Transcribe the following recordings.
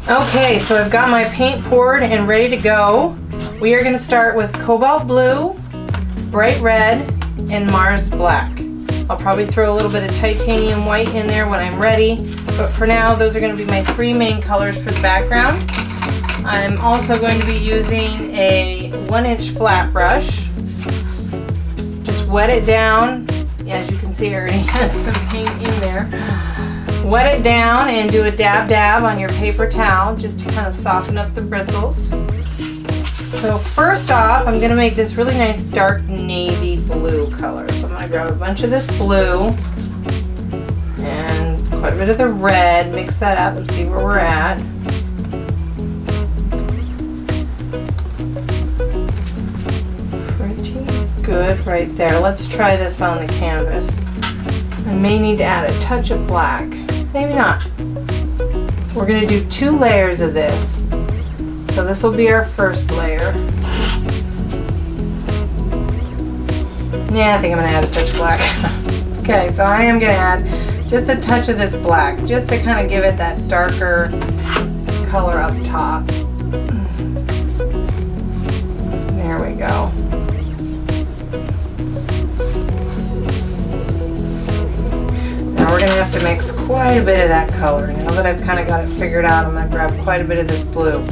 Okay, so I've got my paint poured and ready to go. We are going to start with cobalt blue, bright red, and Mars black. I'll probably throw a little bit of titanium white in there when I'm ready, but for now those are going to be my three main colors for the background. I'm also going to be using a 1-inch flat brush. Just wet it down. As you can see, I already had some paint in there. Wet it down and do a dab on your paper towel just to kind of soften up the bristles. So first off, I'm going to make this really nice dark navy blue color. So I'm going to grab a bunch of this blue and quite a bit of the red, mix that up and see where we're at. Pretty good right there. Let's try this on the canvas. I may need to add a touch of black. Maybe not. We're going to do 2 layers of this. So this will be our first layer. Yeah, I think I'm going to add a touch of black. Okay, so I am going to add just a touch of this black, just to kind of give it that darker color up top. There we go. Now we're going to have to mix quite a bit of that color. Now that I've kind of got it figured out, I'm going to grab quite a bit of this blue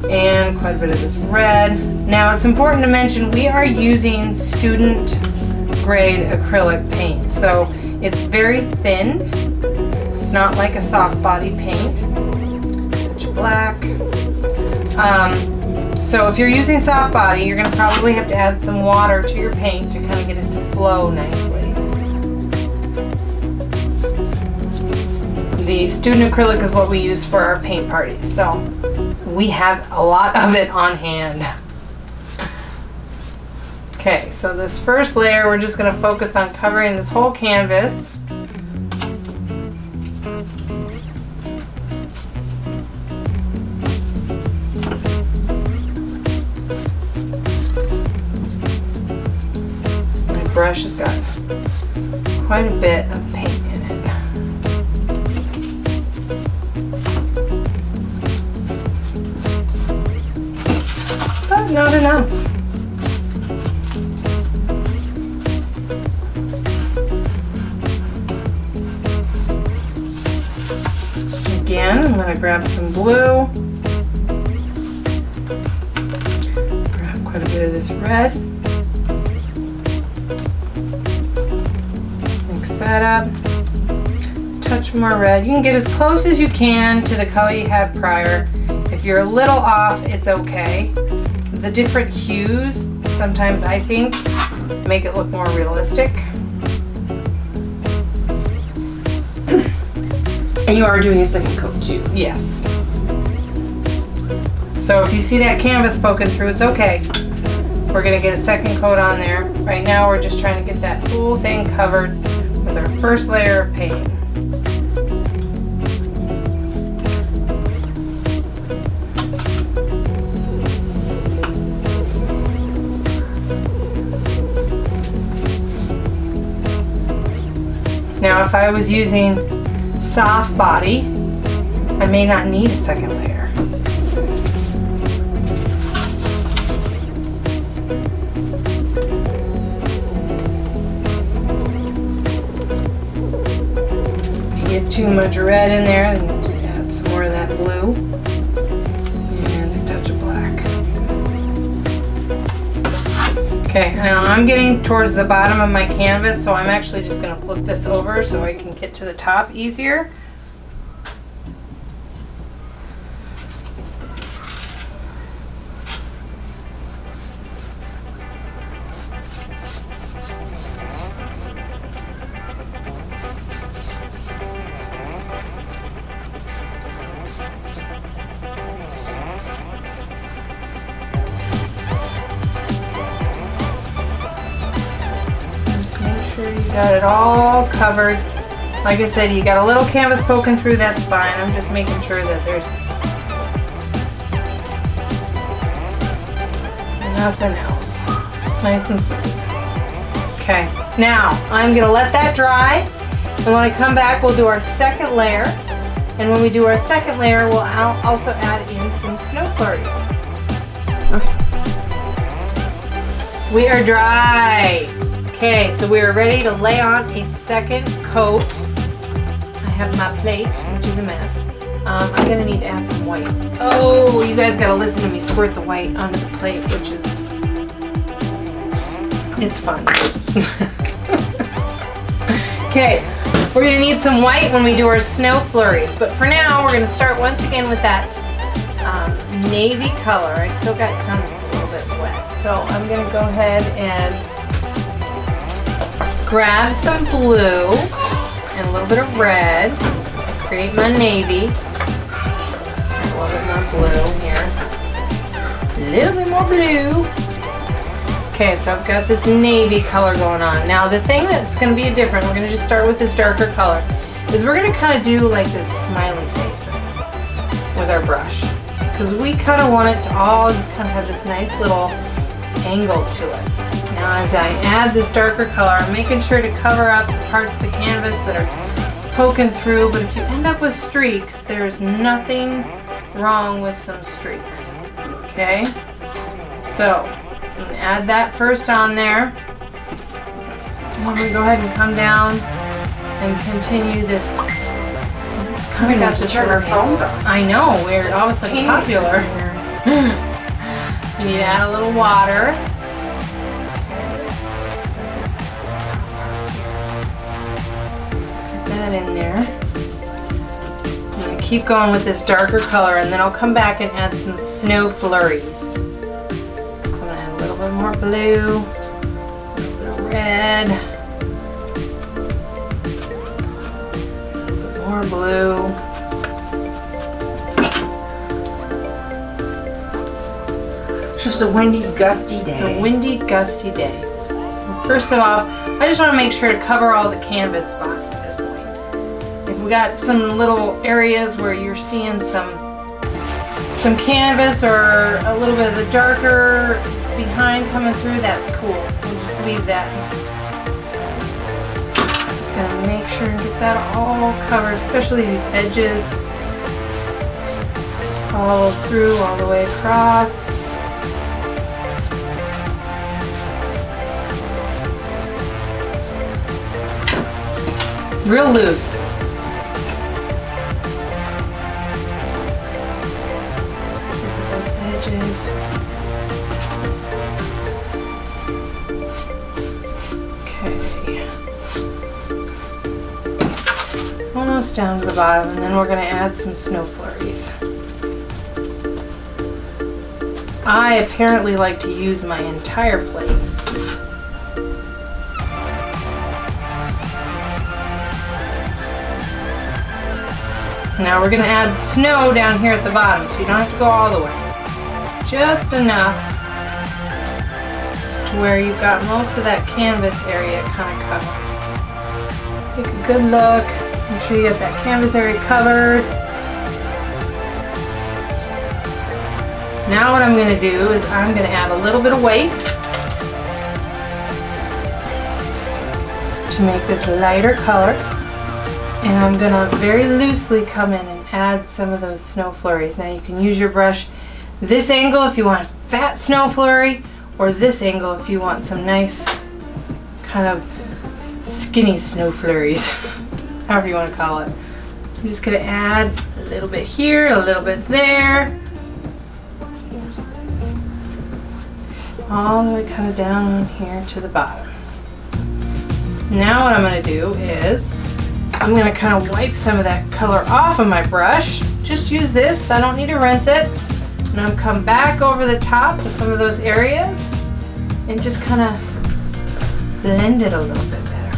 and quite a bit of this red. Now it's important to mention we are using student grade acrylic paint, so it's very thin. It's not like a soft body paint. Touch black. So if you're using soft body, you're going to probably have to add some water to your paint to kind of get it to flow nicely. The student acrylic is what we use for our paint parties, so we have a lot of it on hand. Okay, so this first layer we're just going to focus on covering this whole canvas. My brush has got quite a bit of paint in it. But not enough. Again, I'm going to grab some blue, grab quite a bit of this red, mix that up, touch more red. You can get as close as you can to the color you had prior. If you're a little off, it's okay. The different hues, sometimes I think, make it look more realistic. And you are doing a second coat too. Yes. So if you see that canvas poking through, it's okay. We're going to get a second coat on there. Right now we're just trying to get that whole thing covered with our first layer of paint. Now if I was using soft body, I may not need a second layer. If you get too much red in there, then just add some more of that blue and a touch of black. Okay, now I'm getting towards the bottom of my canvas, so I'm actually just going to flip this over so I can get to the top easier. Got it all covered. Like I said, you got a little canvas poking through, that's fine. I'm just making sure that there's nothing else. Just nice and smooth. Okay, now I'm gonna let that dry, and when I come back we'll do our second layer. And when we do our second layer, we'll also add in some snow flurries. Okay. We are dry. Okay, so we are ready to lay on a second coat. I have my plate, which is a mess. I'm gonna need to add some white. Oh, you guys gotta listen to me squirt the white onto the plate, which is, it's fun. Okay, we're gonna need some white when we do our snow flurries, but for now, we're gonna start once again with that navy color. I still got some that's a little bit wet, so I'm gonna go ahead and grab some blue and a little bit of red, create my navy. A little bit more blue here. A little bit more blue. Okay, so I've got this navy color going on. Now the thing that's going to be different, we're going to just start with this darker color, is we're going to kind of do like this smiley face thing with our brush. Because we kind of want it to all just kind of have this nice little angle to it. Now as I add this darker color, I'm making sure to cover up the parts of the canvas that are poking through, but if you end up with streaks, there's nothing wrong with some streaks. Okay? So, I'm going to add that first on there. I'm going to go ahead and come down and continue this. Coming up to turn our phones on. I know, we're all of a sudden popular. You need to add a little water. In there. I'm going to keep going with this darker color, and then I'll come back and add some snow flurries. So I'm going to add a little bit more blue, a little bit of red, a little bit more blue. It's just a windy, gusty day. It's a windy, gusty day. First of all, I just want to make sure to cover all the canvas spots at this point. If we got some little areas where you're seeing some canvas or a little bit of the darker behind coming through, that's cool. We'll just leave that. Just gonna make sure to get that all covered, especially these edges. Just follow through all the way across. Real loose. Those edges. Okay. Almost down to the bottom, and then we're going to add some snow flurries. I apparently like to use my entire plate. Now we're going to add snow down here at the bottom, so you don't have to go all the way. Just enough to where you've got most of that canvas area kind of covered. Take a good look, make sure you get that canvas area covered. Now what I'm going to do is I'm going to add a little bit of weight to make this lighter color. And I'm going to very loosely come in and add some of those snow flurries. Now you can use your brush this angle if you want a fat snow flurry, or this angle if you want some nice kind of skinny snow flurries, however you want to call it. I'm just going to add a little bit here, a little bit there, all the way kind of down on here to the bottom. Now what I'm going to do is I'm going to kind of wipe some of that color off of my brush. Just use this, I don't need to rinse it. And I'm come back over the top of some of those areas and just kind of blend it a little bit better.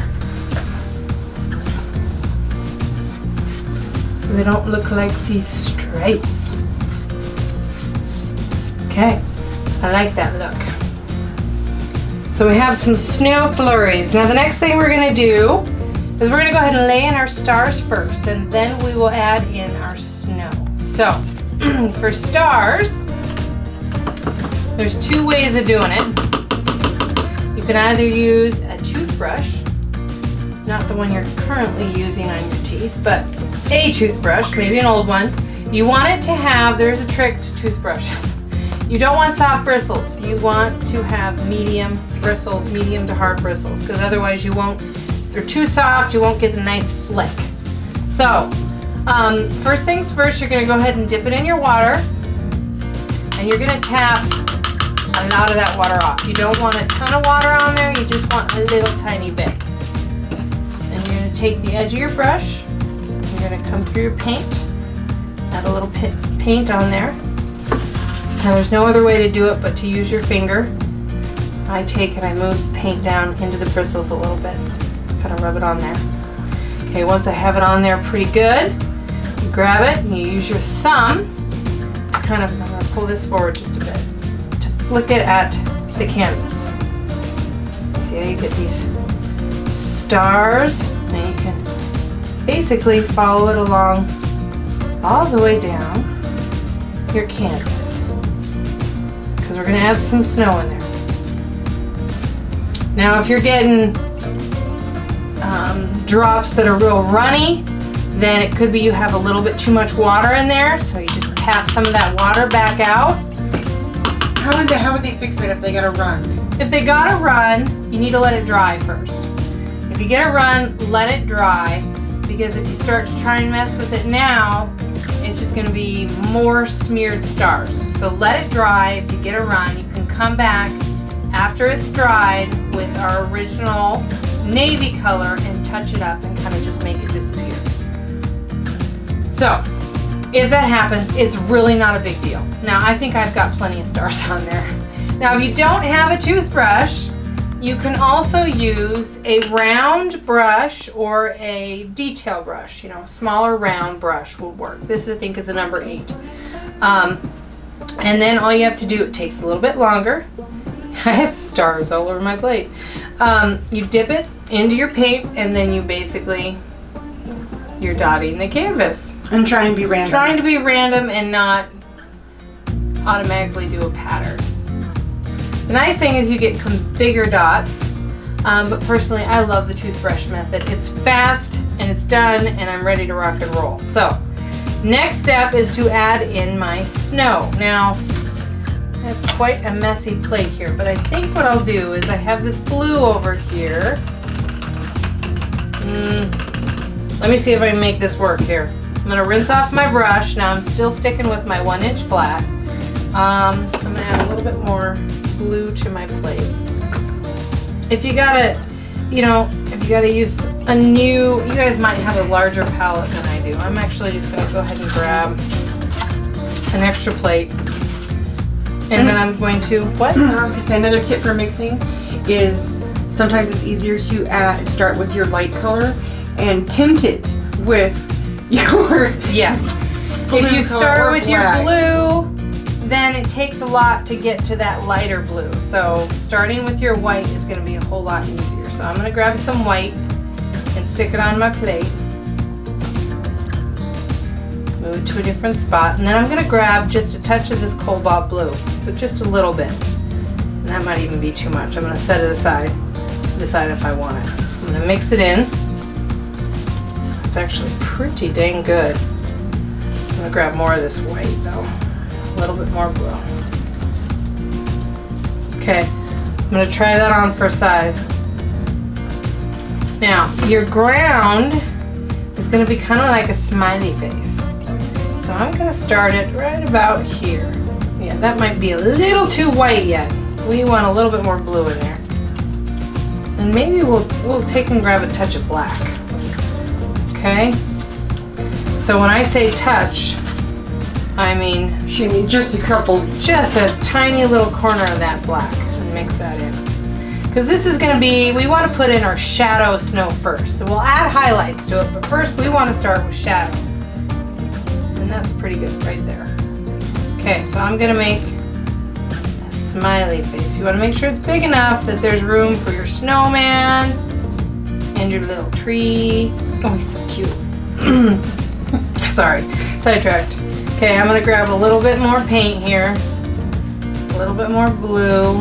So they don't look like these stripes. Okay, I like that look. So we have some snow flurries. Now the next thing we're going to do is we're going to go ahead and lay in our stars first, and then we will add in our snow. So, for stars, there's two ways of doing it. You can either use a toothbrush, not the one you're currently using on your teeth, but a toothbrush, maybe an old one. You want it to have, there's a trick to toothbrushes. You don't want soft bristles. You want to have medium bristles, medium to hard bristles, because otherwise you won't, if they're too soft, you won't get the nice flick. So, first things first, you're gonna go ahead and dip it in your water, and you're gonna tap a lot of that water off. You don't want a ton of water on there, you just want a little tiny bit. And you're gonna take the edge of your brush, you're gonna come through your paint, add a little paint on there. Now there's no other way to do it but to use your finger. I take and I move the paint down into the bristles a little bit. Kind of rub it on there. Okay, once I have it on there pretty good, you grab it and you use your thumb to kind of, I'm going to pull this forward just a bit, to flick it at the canvas. See how you get these stars? And you can basically follow it along all the way down your canvas. Because we're going to add some snow in there. Now if you're getting drops that are real runny, then it could be you have a little bit too much water in there, so you just tap some of that water back out. How would they fix it if they gotta run? If they gotta run, you need to let it dry first. If you get a run, let it dry, because if you start to try and mess with it now, it's just gonna be more smeared stars. So let it dry. If you get a run, you can come back after it's dried with our original navy color and touch it up and kind of just make it disappear. So if that happens, it's really not a big deal. Now I think I've got plenty of stars on there. Now if you don't have a toothbrush, you can also use a round brush or a detail brush. You know, a smaller round brush will work. This I think is a number 8. And then all you have to do, it takes a little bit longer. I have stars all over my plate. You dip it into your paint and then you basically, you're dotting the canvas. And trying to be random. Trying to be random and not automatically do a pattern. The nice thing is you get some bigger dots, but personally I love the toothbrush method. It's fast and it's done and I'm ready to rock and roll. So next step is to add in my snow. Now I have quite a messy plate here, but I think what I'll do is I have this blue over here. Let me see if I can make this work here. I'm going to rinse off my brush. Now I'm still sticking with my 1-inch flat. I'm going to add a little bit more blue to my plate. If you gotta, you know, if you gotta use a new, you guys might have a larger palette than I do. I'm actually just going to go ahead and grab an extra plate. And then I'm going to, what? I was going to say, another tip for mixing is sometimes it's easier to start with your light color and tint it with your If you start with your blue, then it takes a lot to get to that lighter blue. So starting with your white is going to be a whole lot easier. So I'm going to grab some white and stick it on my plate. Move it to a different spot, and then I'm going to grab just a touch of this cobalt blue. So just a little bit. And that might even be too much. I'm going to set it aside, decide if I want it. I'm going to mix it in. It's actually pretty dang good. I'm going to grab more of this white though. A little bit more blue. Okay, I'm going to try that on for size. Now, your ground is going to be kind of like a smiley face. So I'm going to start it right about here. Yeah, that might be a little too white yet. We want a little bit more blue in there. And maybe we'll take and grab a touch of black. Okay? So when I say touch, I mean just a couple, just a tiny little corner of that black, and mix that in. Because this is going to be, we want to put in our shadow snow first. So we'll add highlights to it, but first we want to start with shadow. And that's pretty good right there. Okay, so I'm going to make a smiley face. You want to make sure it's big enough that there's room for your snowman and your little tree. Oh, he's so cute. Sorry, sidetracked. Okay, I'm going to grab a little bit more paint here, a little bit more blue,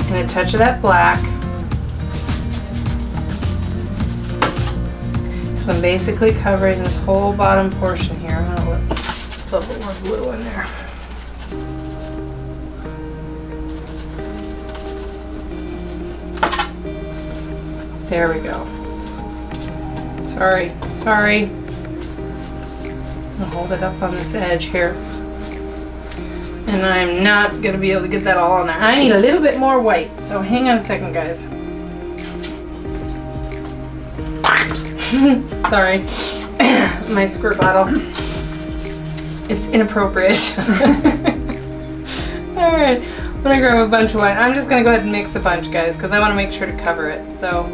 and a touch of that black. So I'm basically covering this whole bottom portion here. I'm gonna put a little more blue in there. There we go. Sorry. I'll hold it up on this edge here. And I'm not gonna be able to get that all on there. I need a little bit more white, so hang on a second, guys. Sorry, my squirt bottle. It's inappropriate. All right, I'm gonna grab a bunch of white. I'm just gonna go ahead and mix a bunch, guys, because I want to make sure to cover it. So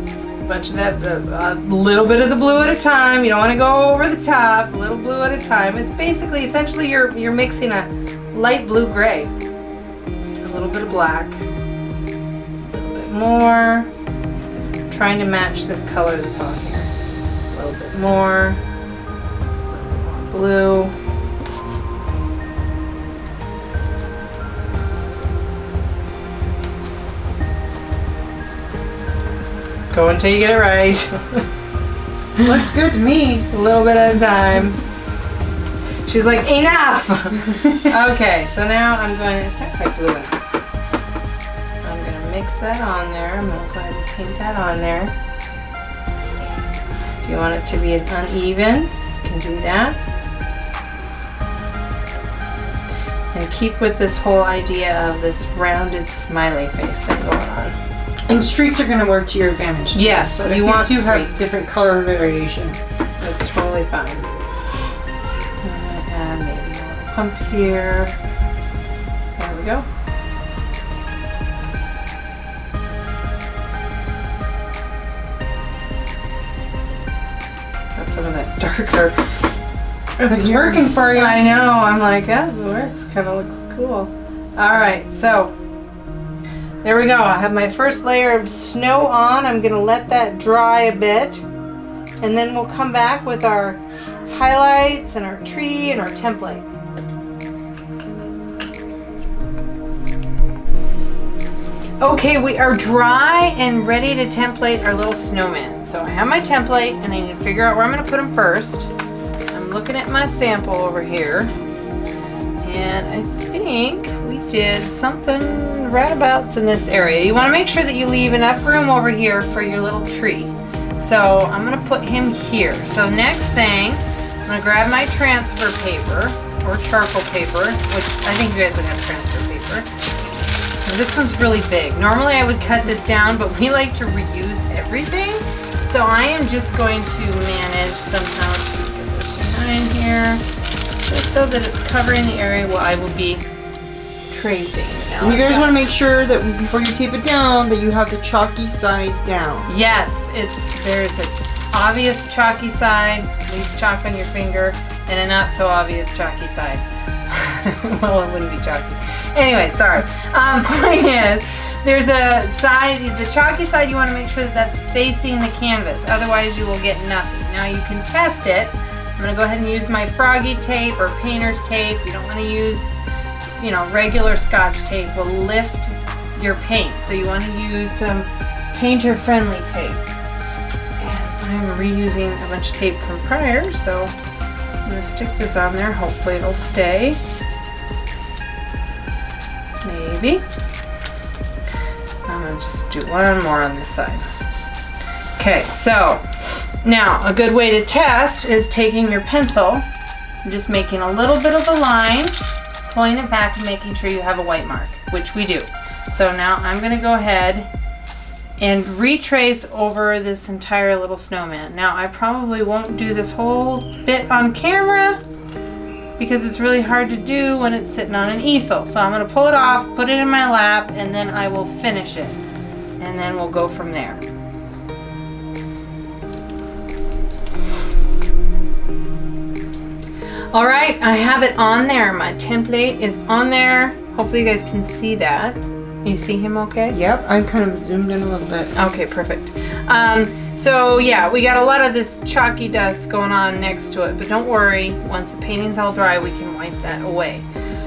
a bunch of that, a little bit of the blue at a time. You don't want to go over the top. A little blue at a time. It's basically, essentially, you're mixing a light blue-gray. A little bit of black. A little bit more. Trying to match this color that's on here. A little bit more. Blue. Go until you get it right. Looks good to me. A little bit at a time. She's like, enough! Okay, so now I'm going to, quite blue enough. I'm going to mix that on there. I'm going to go ahead and paint that on there. If you want it to be uneven, you can do that. And keep with this whole idea of this rounded smiley face thing going on. And streaks are going to work to your advantage too. Yes, so you want to have streaks. different color variation. That's totally fine. I'm going to add maybe a little pump here. There we go. Got some of that darker. It's working for you. I know. I'm like, yeah, it works. Kind of looks cool. All right, so there we go. I have my first layer of snow on. I'm going to let that dry a bit. And then we'll come back with our highlights and our tree and our template. Okay, we are dry and ready to template our little snowman. So I have my template and I need to figure out where I'm going to put them first. I'm looking at my sample over here. And I think we did something roundabouts in this area. You want to make sure that you leave enough room over here for your little tree. So I'm going to put him here. So next thing, I'm going to grab my transfer paper or charcoal paper, which I think you guys would have transfer paper. Now, this one's really big. Normally I would cut this down, but we like to reuse everything. So I am just going to manage somehow to get this behind here, just so that it's covering the area where I will be tracing. And you guys want to make sure that before you tape it down, that you have the chalky side down. Yes, there's an obvious chalky side, leaves chalk on your finger, and a not so obvious chalky side. Well, it wouldn't be chalky. Anyway, sorry. Point is, there's a side, the chalky side, you want to make sure that that's facing the canvas. Otherwise, you will get nothing. Now, you can test it. I'm going to go ahead and use my froggy tape or painter's tape. You don't want to use, regular Scotch tape will lift your paint. So you want to use some painter-friendly tape. And I'm reusing a bunch of tape from prior, so I'm going to stick this on there. Hopefully it'll stay. Maybe. I'm going to just do one more on this side. Okay, so now a good way to test is taking your pencil and just making a little bit of a line, pulling it back and making sure you have a white mark, which we do. So now I'm going to go ahead and retrace over this entire little snowman. Now I probably won't do this whole bit on camera because it's really hard to do when it's sitting on an easel. So I'm going to pull it off, put it in my lap, and then I will finish it. And then we'll go from there. All right, I have it on there. My template is on there. Hopefully you guys can see that. You see him okay? Yep, I'm kind of zoomed in a little bit. Okay, perfect. So yeah, we got a lot of this chalky dust going on next to it, but don't worry, once the painting's all dry, we can wipe that away.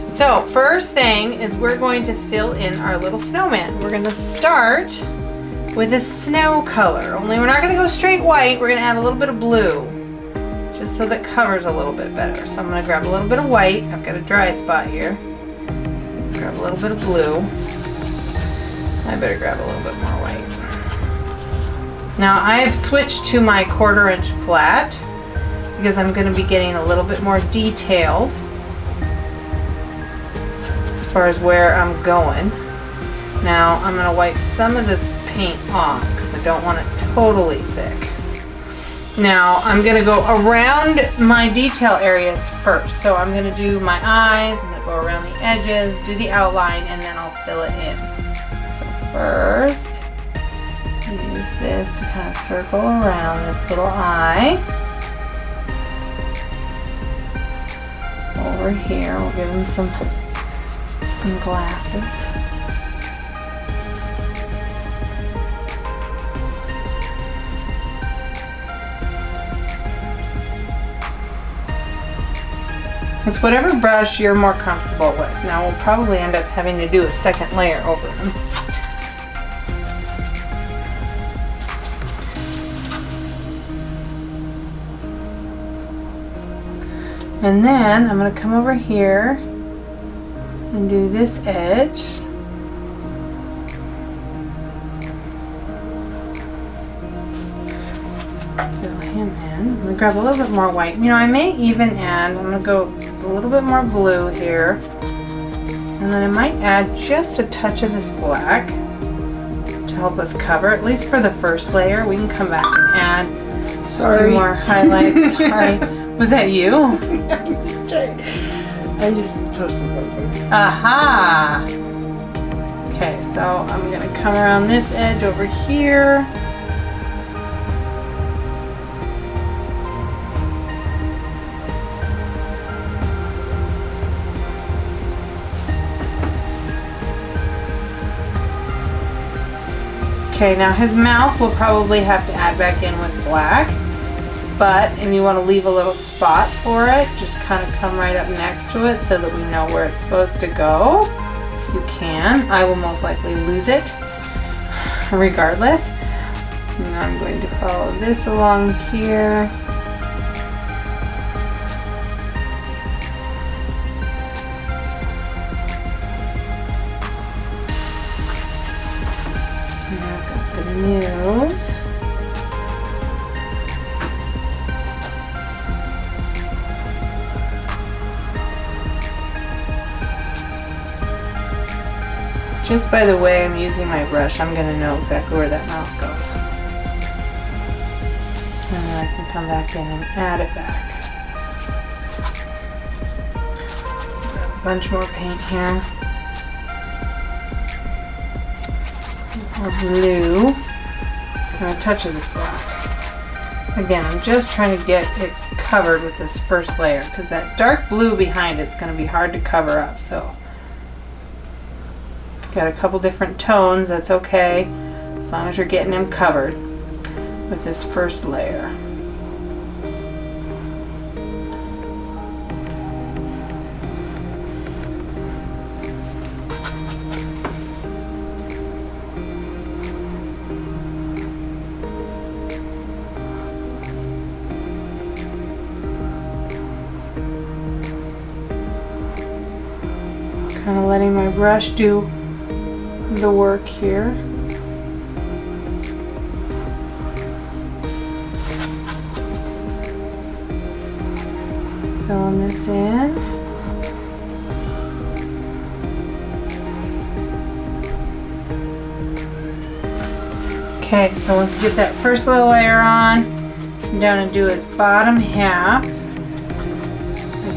So first thing is we're going to fill in our little snowman. We're going to start with a snow color. Only we're not gonna go straight white, we're gonna add a little bit of blue, just so that covers a little bit better. So I'm gonna grab a little bit of white. I've got a dry spot here. Grab a little bit of blue. I better grab a little bit more white. Now I've switched to my 1/4 inch flat because I'm gonna be getting a little bit more detailed as far as where I'm going. Now I'm gonna wipe some of this paint off because I don't want it totally thick. Now I'm gonna go around my detail areas first. So I'm gonna do my eyes, I'm gonna go around the edges, do the outline, and then I'll fill it in. So first, use this to kind of circle around this little eye. Over here, we'll give him some glasses. It's whatever brush you're more comfortable with. Now we'll probably end up having to do a second layer over them. And then I'm going to come over here and do this edge. Fill him in. I'm going to grab a little bit more white. You know, I may even add, I'm going to go a little bit more blue here. And then I might add just a touch of this black to help us cover, at least for the first layer. We can come back and add more highlights. Sorry. Was that you? I just posted something. Aha! Okay, so I'm going to come around this edge over here. Okay, now his mouth we'll probably have to add back in with black, and you want to leave a little spot for it, just kind of come right up next to it so that we know where it's supposed to go. You can. I will most likely lose it regardless. And I'm going to follow this along here. Nose. Just by the way I'm using my brush, I'm going to know exactly where that mouth goes. And then I can come back in and add it back. Grab a bunch more paint here. More blue. And a touch of this black. Again, I'm just trying to get it covered with this first layer because that dark blue behind it's going to be hard to cover up. So, got a couple different tones, that's okay, as long as you're getting them covered with this first layer. Kind of letting my brush do the work here. Filling this in. Okay, so once you get that first little layer on, come down and do his bottom half.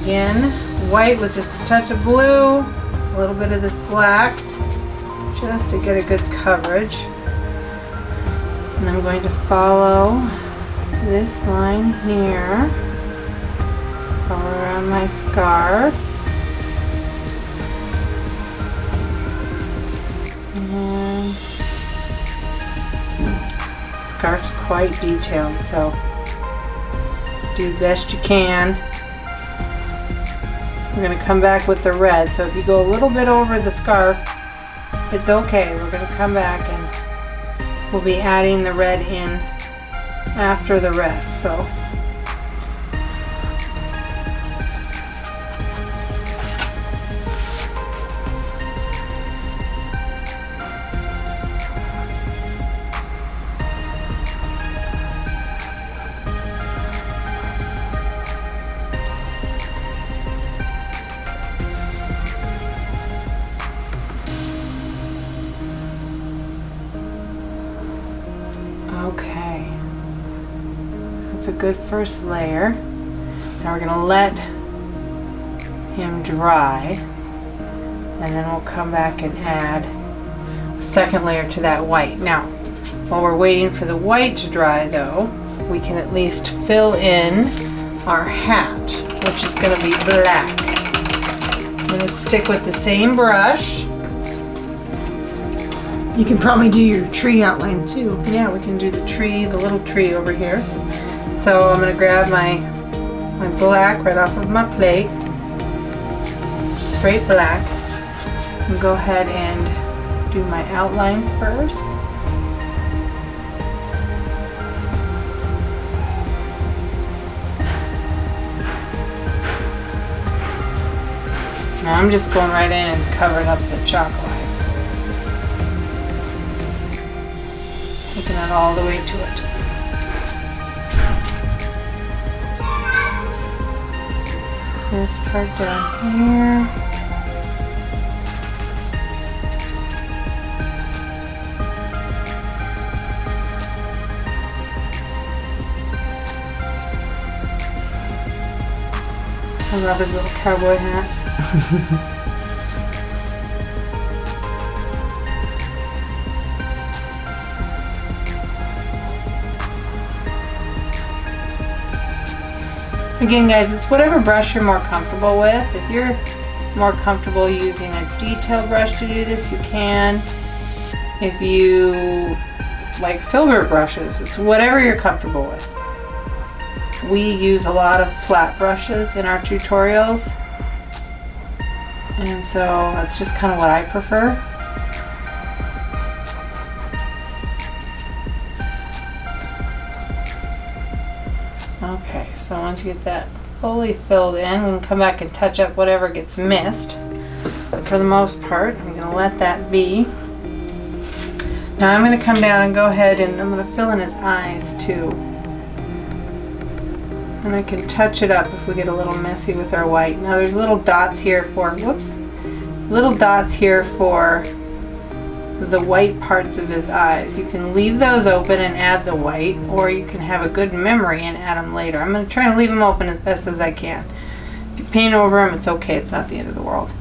Again, white with just a touch of blue, a little bit of this black, just to get a good coverage. And I'm going to follow this line here, follow around my scarf. And the scarf's quite detailed, so just do the best you can. We're going to come back with the red, so if you go a little bit over the scarf, it's okay. We're going to come back and we'll be adding the red in after the rest. So okay, that's a good first layer. Now we're gonna let him dry, and then we'll come back and add a second layer to that white. Now, while we're waiting for the white to dry though, we can at least fill in our hat, which is gonna be black. I'm gonna stick with the same brush. You can probably do your tree outline too. Yeah, we can do the tree, the little tree over here. So I'm gonna grab my black right off of my plate, straight black, and go ahead and do my outline first. Now I'm just going right in and covering up the chalk line. Taking it all the way to it. This part down here. I love his little cowboy hat. Again, guys, it's whatever brush you're more comfortable with. If you're more comfortable using a detail brush to do this, you can. If you like filbert brushes, it's whatever you're comfortable with. We use a lot of flat brushes in our tutorials, and so that's just kind of what I prefer. Okay, so once you get that fully filled in, we can come back and touch up whatever gets missed. But for the most part, I'm going to let that be. Now I'm going to come down and go ahead and I'm going to fill in his eyes too. And I can touch it up if we get a little messy with our white. Now there's little dots here for, whoops, little dots here for the white parts of his eyes. You can leave those open and add the white, or you can have a good memory and add them later. I'm going to try to leave them open as best as I can. If you paint over them, it's okay. It's not the end of the world.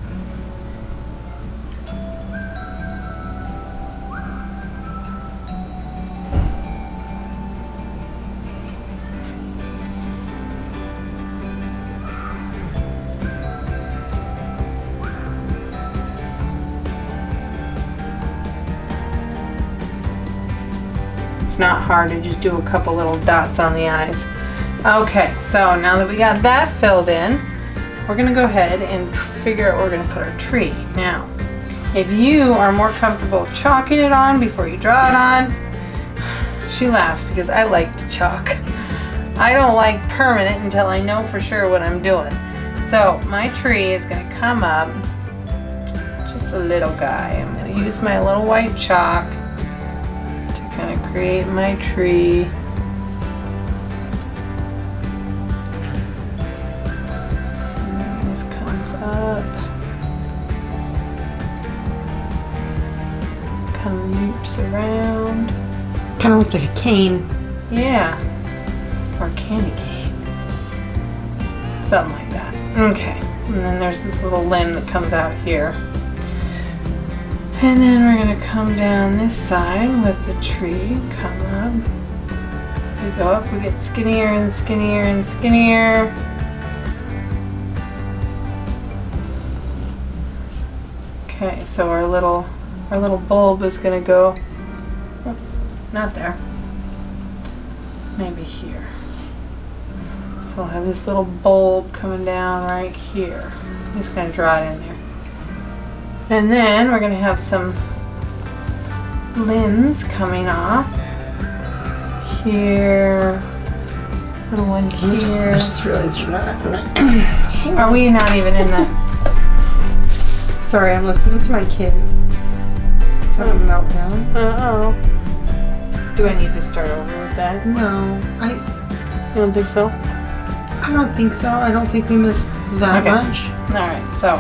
It's not hard to just do a couple little dots on the eyes. Okay, so now that we got that filled in, we're going to go ahead and figure out where we're going to put our tree. Now, if you are more comfortable chalking it on before you draw it on, she laughs because I like to chalk. I don't like permanent until I know for sure what I'm doing. So my tree is going to come up, just a little guy. I'm going to use my little white chalk kind of create my tree. And then this comes up, kind of loops around. Kind of looks like a cane. Yeah, or a candy cane. Something like that. Okay, and then there's this little limb that comes out here. And then we're going to come down this side with the tree, come up. As we go up, we get skinnier and skinnier and skinnier. Okay, so our little bulb is going to go, oh, not there, maybe here. So we'll have this little bulb coming down right here. I'm just going to draw it in there. And then we're going to have some limbs coming off. Here. Little one I here. just realized you're not. Are we not even in the... Sorry, I'm listening to my kids have a meltdown. Uh-oh. Do I need to start over with that? No, You don't think so? I don't think so. I don't think we missed that Okay. much. Alright, so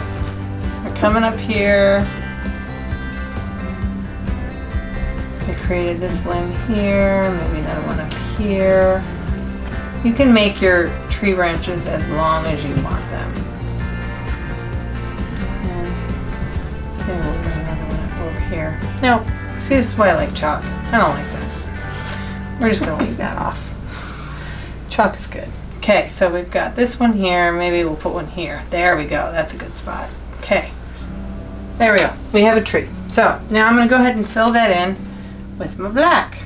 we're coming up here. We created this limb here, maybe another one up here. You can make your tree branches as long as you want them. And then we'll do another one up over here. No, see, this is why I like chalk. I don't like that. We're just gonna leave that off. Chalk is good. Okay, so we've got this one here. Maybe we'll put one here. There we go. That's a good spot. Okay. There we go. We have a tree. So now I'm going to go ahead and fill that in with my black.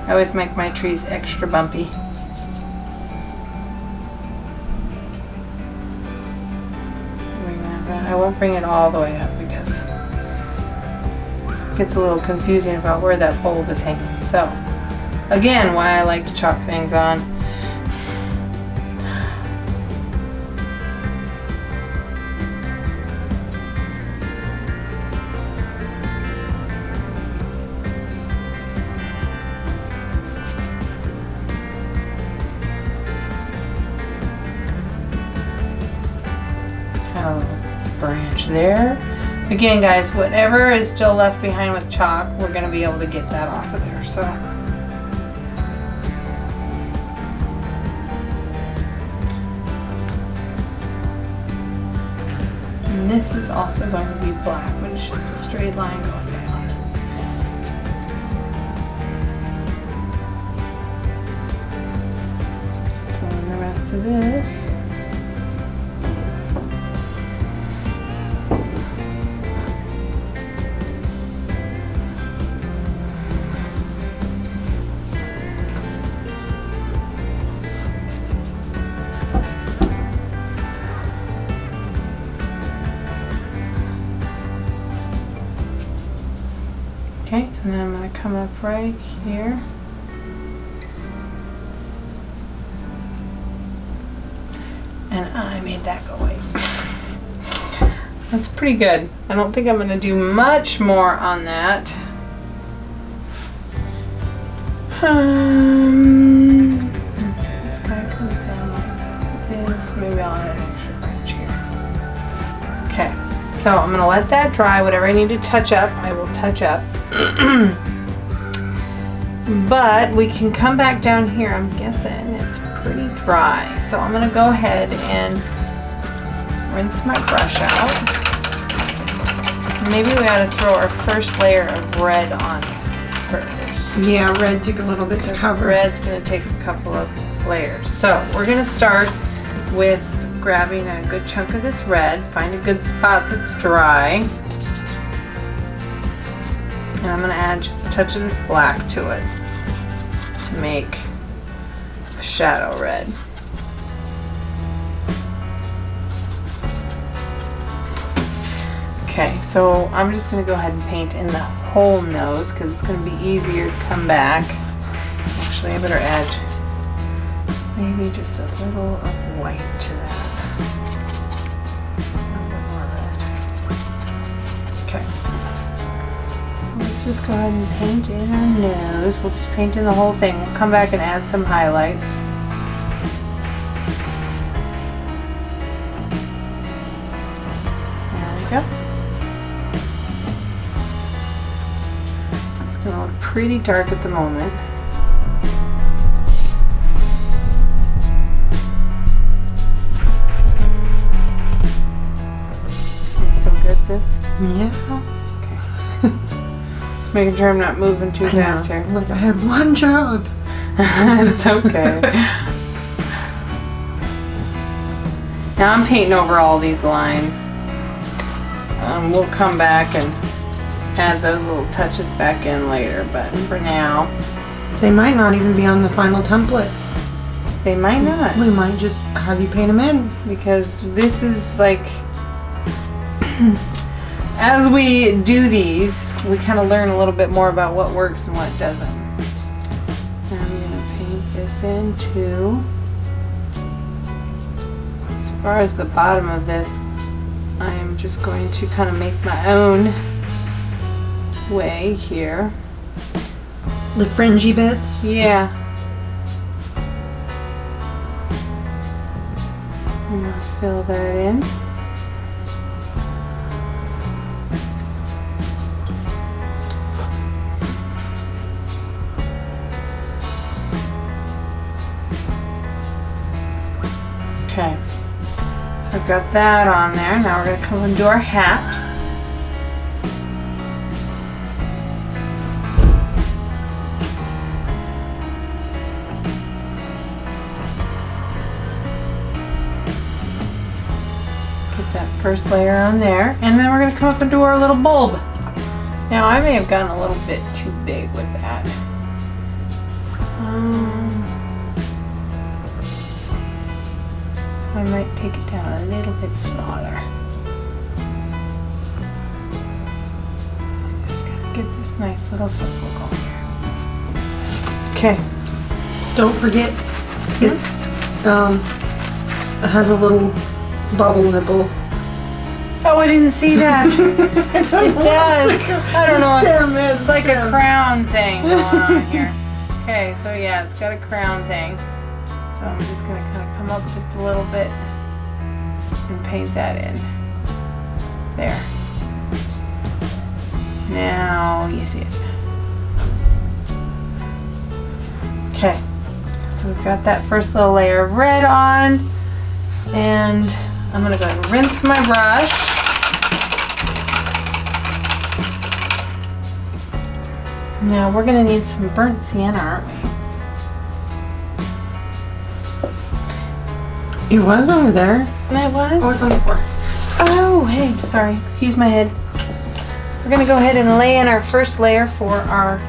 I always make my trees extra bumpy. I won't bring it all the way up because it gets a little confusing about where that bulb is hanging. So again, why I like to chalk things on. Kind of a little branch there. Again, guys, whatever is still left behind with chalk, we're going to be able to get that off of there. So. And this is also going to be black, which is a straight line going down. Fill in the rest of this. Okay, and then I'm going to come up right here. And I made that go away. That's pretty good. I don't think I'm going to do much more on that. Let's see, this guy comes down like this. Maybe I'll add an extra branch here. Okay, so I'm going to let that dry. Whatever I need to touch up, I will touch up. But we can come back down here. I'm guessing it's pretty dry. So I'm going to go ahead and rinse my brush out. Maybe we ought to throw our first layer of red on first. Yeah, red took a little bit to cover. Red's going to take a couple of layers. So we're going to start with grabbing a good chunk of this red. Find a good spot that's dry. And I'm going to add just a touch of this black to it to make a shadow red. Okay, so I'm just going to go ahead and paint in the whole nose because it's going to be easier to come back. Actually, I better add maybe just a little of white to that. A bit more red. Okay. Let's just go ahead and paint in our nose. We'll just paint in the whole thing. We'll come back and add some highlights. There we go. It's going to look pretty dark at the moment. You still good, sis? Yeah. Making sure I'm not moving too fast here. Look, I had one job. It's okay. Now I'm painting over all these lines. We'll come back and add those little touches back in later, but for now, They might not even be on the final template. they might not, We might just have you paint them in. because this is like as we do these, we kind of learn a little bit more about what works and what doesn't. Now I'm going to paint this into, as far as the bottom of this, I'm just going to kind of make my own way here. The fringy bits? Yeah. I'm going to fill that in. Okay, so I've got that on there. Now we're going to come and do our hat. Get that first layer on there, and then we're going to come up and do our little bulb. Now I may have gotten a little bit too big with that. I might take it down a little bit smaller. Just gotta get this nice little circle going here. Okay. Don't forget, it's it has a little bubble nipple. Oh, I didn't see that. It does. I don't know. It's like a crown thing going on here. Okay, so yeah, it's got a crown thing. So I'm just going to kind of come up just a little bit and paint that in. There. Now you see it. Okay, so we've got that first little layer of red on, and I'm going to go ahead and rinse my brush. Now we're going to need some burnt sienna, aren't we? It was over there. That was? Oh, it's on the floor. Oh, hey, sorry. Excuse my head. We're going to go ahead and lay in our first layer for our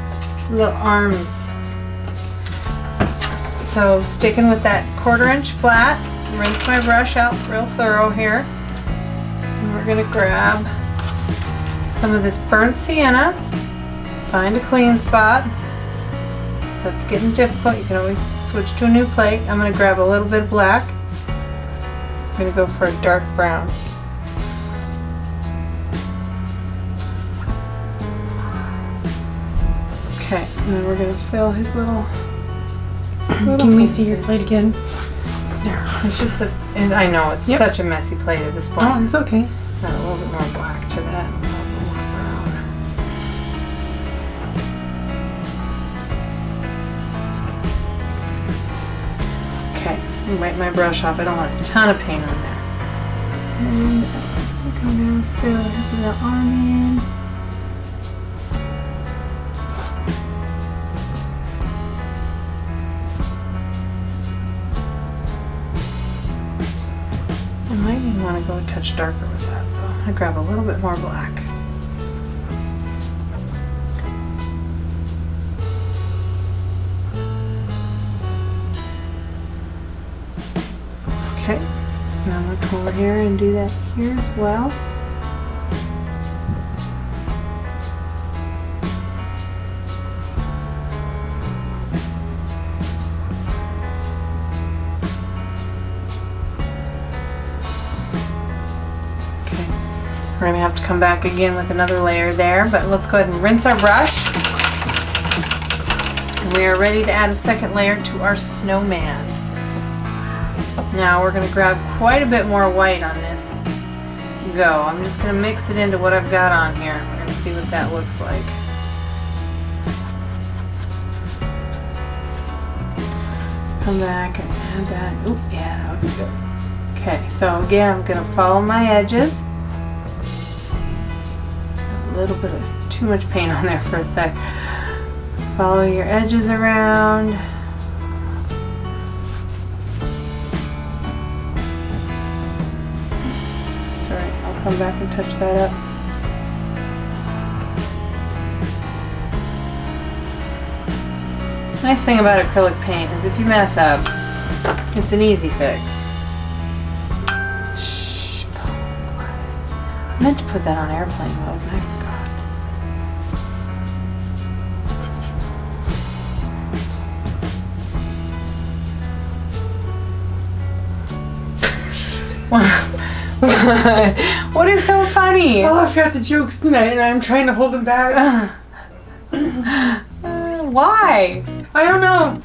little arms. So sticking with that 1/4 inch flat, rinse my brush out real thorough here. And we're going to grab some of this burnt sienna, find a clean spot. If that's getting difficult, you can always switch to a new plate. I'm going to grab a little bit of black. I'm going to go for a dark brown. Okay, and then we're going to fill his little Can we see your plate again? There. It's just and I know it's such a messy plate at this point. Oh, it's okay. Add a little bit more black to that, and a little bit more brown. Okay, I'm gonna wipe my brush off. I don't want a ton of paint on there. And I'm just gonna come down and fill his little arm in. I might even want to go a touch darker with that, so I'm going to grab a little bit more black. Okay, now I'm going to come over here and do that here as well. We're going to have to come back again with another layer there, but let's go ahead and rinse our brush. And we are ready to add a second layer to our snowman. Now we're going to grab quite a bit more white on this go. I'm just going to mix it into what I've got on here. We're going to see what that looks like. Come back and add that. Oop, yeah, that looks good. Okay, so again, I'm going to follow my edges. A little bit of too much paint on there for a sec. Follow your edges around. It's alright, I'll come back and touch that up. Nice thing about acrylic paint is if you mess up, it's an easy fix. Shh, meant to put that on airplane mode. My God. What is so funny? Oh, I've got the jokes tonight and I'm trying to hold them back. Why? I don't know.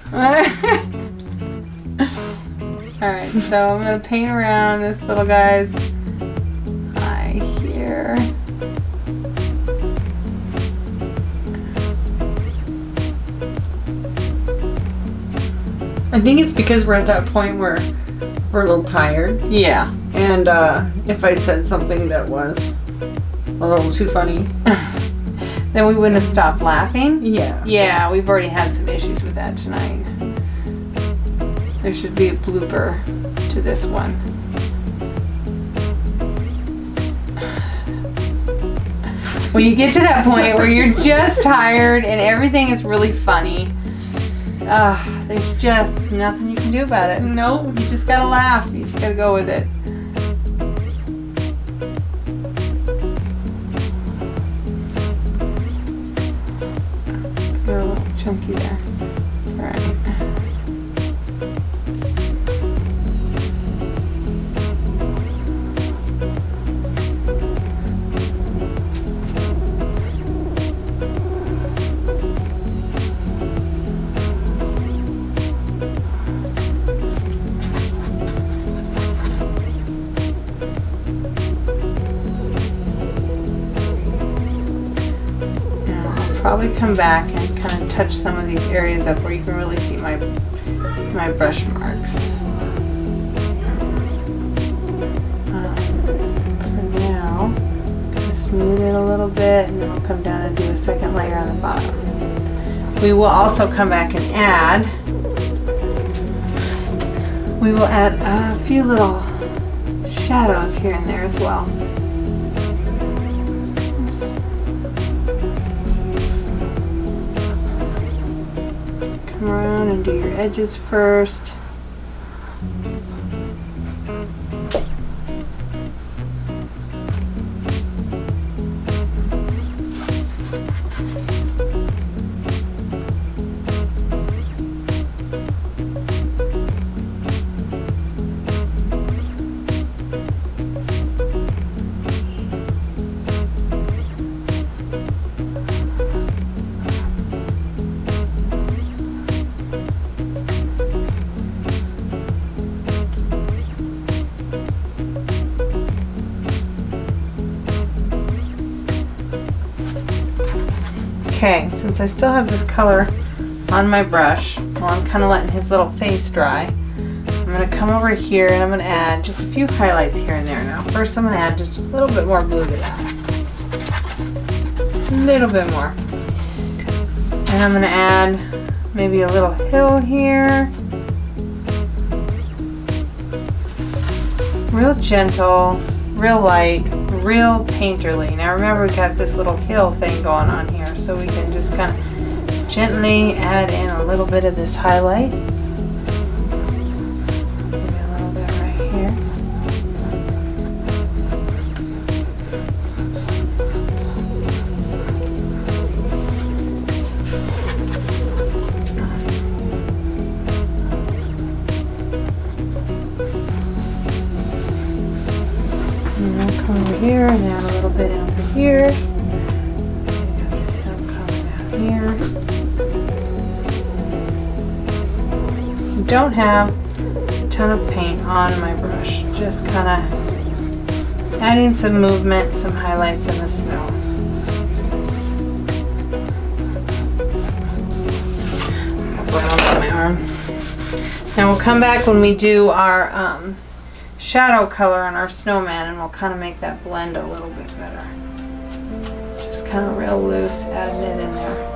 Alright, so I'm going to paint around this little guy's eye here. I think it's because we're at that point where we're a little tired. Yeah. And if I said something that was a little too funny, then we wouldn't have stopped laughing. yeah. Yeah, we've already had some issues with that tonight. There should be a blooper to this one. When you get to that point where you're just tired and everything is really funny, there's just nothing you can do about it. No. You just gotta laugh. You just gotta go with it. You're a little chunky there. It's alright. Probably come back and kind of touch some of these areas up where you can really see my brush marks. For now, kind of smooth it a little bit, and then we'll come down and do a second layer on the bottom. We will also come back and add. We will add a few little shadows here and there as well. Come around and do your edges first. Okay, since I still have this color on my brush, while I'm kind of letting his little face dry, I'm going to come over here and I'm going to add just a few highlights here and there. Now, first I'm going to add just a little bit more blue to that. A little bit more. And I'm going to add maybe a little hill here. Real gentle, real light, real painterly. Now remember, we got this little hill thing going on here, so we can just kind of gently add in a little bit of this highlight. Maybe a little bit right here. And we'll come over here and add a little bit over here. Got this hill coming out here. Don't have a ton of paint on my brush. Just kind of adding some movement, some highlights in the snow. Hopefully I don't get my arm. Now we'll come back when we do our shadow color on our snowman, and we'll kind of make that blend a little bit better. Just kind of real loose, adding it in there.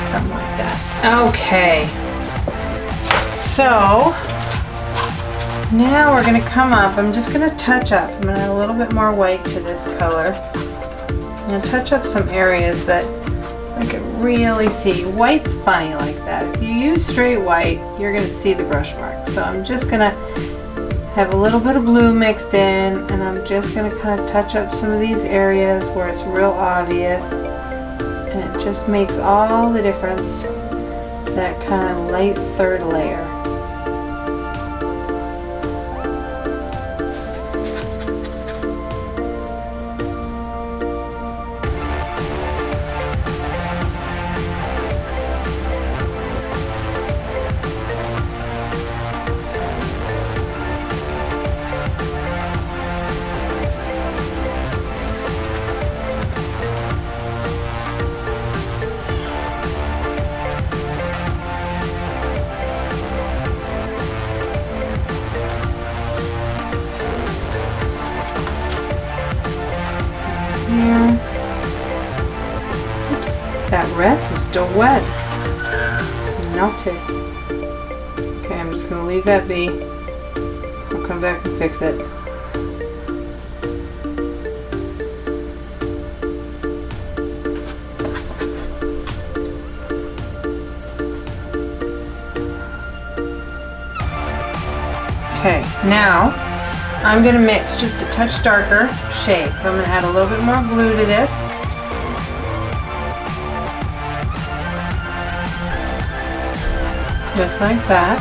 Something like that. Okay. So now we're going to come up. I'm just going to touch up. I'm going to add a little bit more white to this color. I'm going to touch up some areas that I can really see. White's funny like that. If you use straight white, you're gonna see the brush mark. So I'm just gonna have a little bit of blue mixed in, and I'm just gonna kind of touch up some of these areas where it's real obvious. And it just makes all the difference, that kind of light third layer. Here. Oops, that red is still wet. Melted. Okay, I'm just gonna leave that be. I'll come back and fix it. Okay, now I'm going to mix just a touch darker shade. So I'm going to add a little bit more blue to this. Just like that.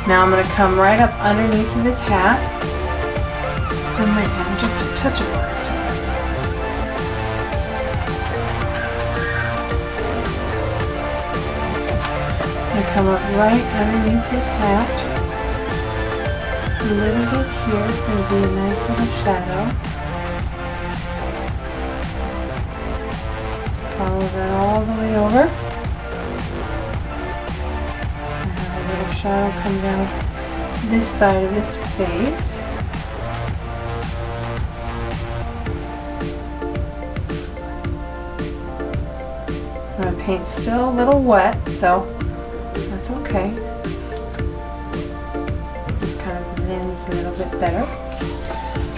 Now I'm going to come right up underneath of his hat. I'm going to add just a touch of white. I'm going to come up right underneath his hat. A little bit here is going to be a nice little shadow. Follow that all the way over. And have a little shadow come down this side of his face. My paint's still a little wet, so that's okay. A little bit better.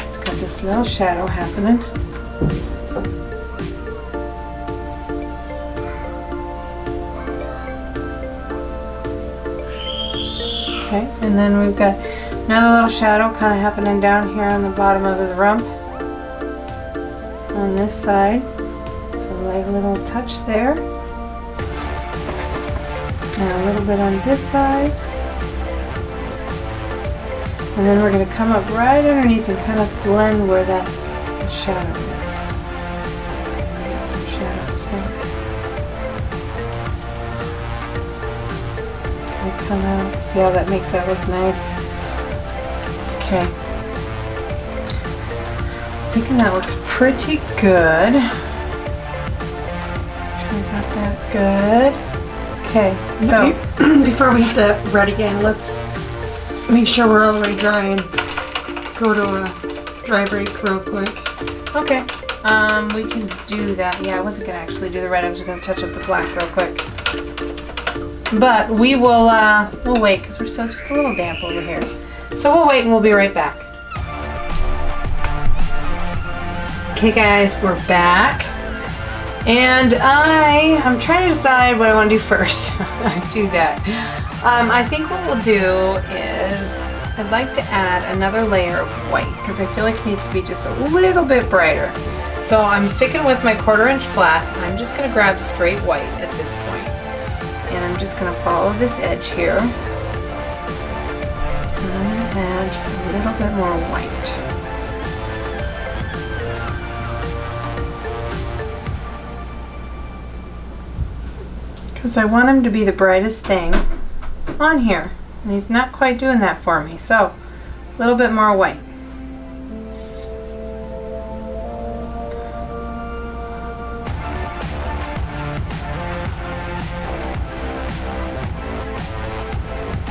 It's got this little shadow happening. Okay, and then we've got another little shadow kind of happening down here on the bottom of his rump on this side. So like a little touch there. And a little bit on this side. And then we're going to come up right underneath and kind of blend where that shadow is. Get some shadows here. And come out. See how that makes that look nice? Okay. I'm thinking that looks pretty good. Sure I got that good. Okay, so before we get that red again, let's make sure we're already dry and go to a dry break real quick. Okay, we can do that. Yeah, I wasn't gonna actually do the red. I was just gonna touch up the black real quick. But we will, we'll wait because we're still just a little damp over here. So we'll wait and we'll be right back. Okay, guys, we're back, and I'm trying to decide what I want to do first. I do that. I think what we'll do is I'd like to add another layer of white because I feel like it needs to be just a little bit brighter. So I'm sticking with my 1/4 inch flat. I'm just going to grab straight white at this point. And I'm just going to follow this edge here. And I'm going to add just a little bit more white. Because I want him to be the brightest thing on here, and he's not quite doing that for me, so a little bit more white.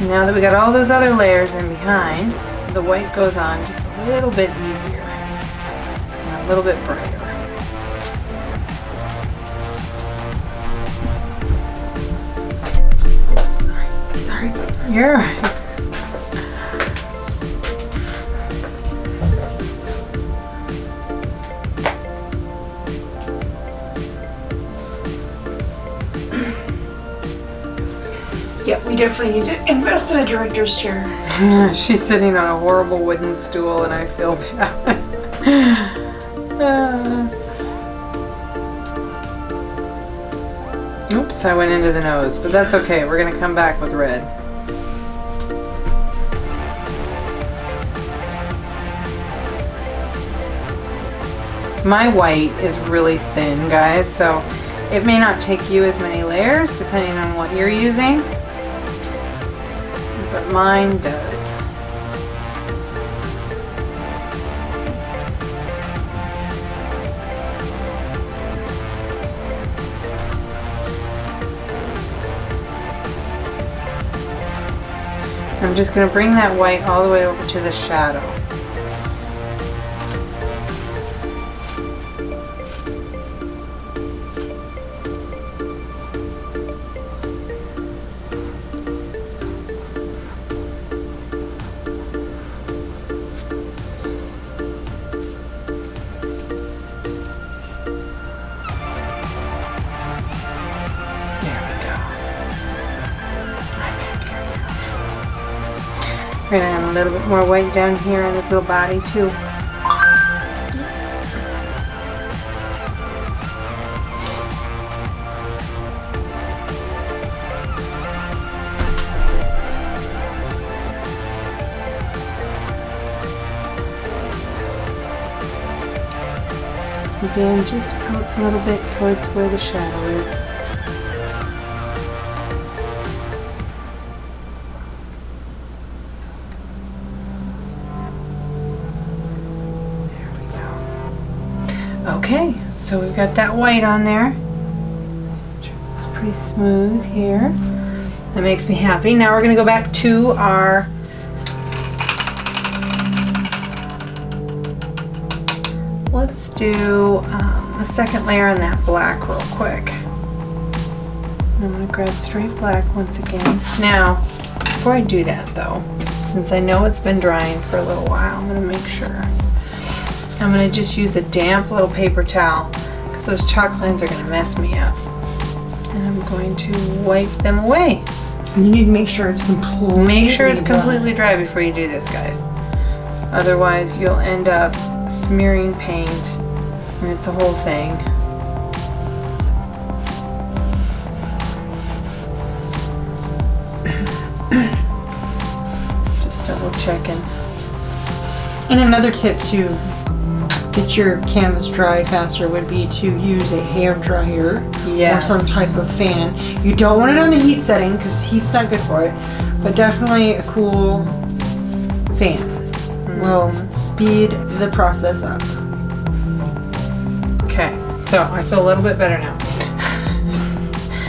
Now that we got all those other layers in behind, the white goes on just a little bit easier and a little bit brighter. Sorry. You're right. definitely need to invest in a director's chair. She's sitting on a horrible wooden stool and I feel bad. Oops, I went into the nose, but that's okay. We're gonna come back with red. My white is really thin, guys, so it may not take you as many layers depending on what you're using, but mine does. I'm just going to bring that white all the way over to the shadow. We're going to add a little bit more white down here on this little body too. Again, just out a little bit towards where the shadow is. Okay, so we've got that white on there. It's pretty smooth here. That makes me happy. Now we're going to go back to our let's do the second layer on that black real quick. I'm going to grab straight black once again. Now, before I do that though, since I know it's been drying for a little while, I'm going to make sure. I'm going to just use a damp little paper towel because those chalk lines are going to mess me up. And I'm going to wipe them away. You need to make sure it's completely dry before you do this, guys. Otherwise, you'll end up smearing paint and it's a whole thing. Just double checking. And another tip to get your canvas dry faster would be to use a hair dryer or some type of fan. You don't want it on the heat setting because heat's not good for it, but definitely a cool fan will speed the process up. Okay, so I feel a little bit better now.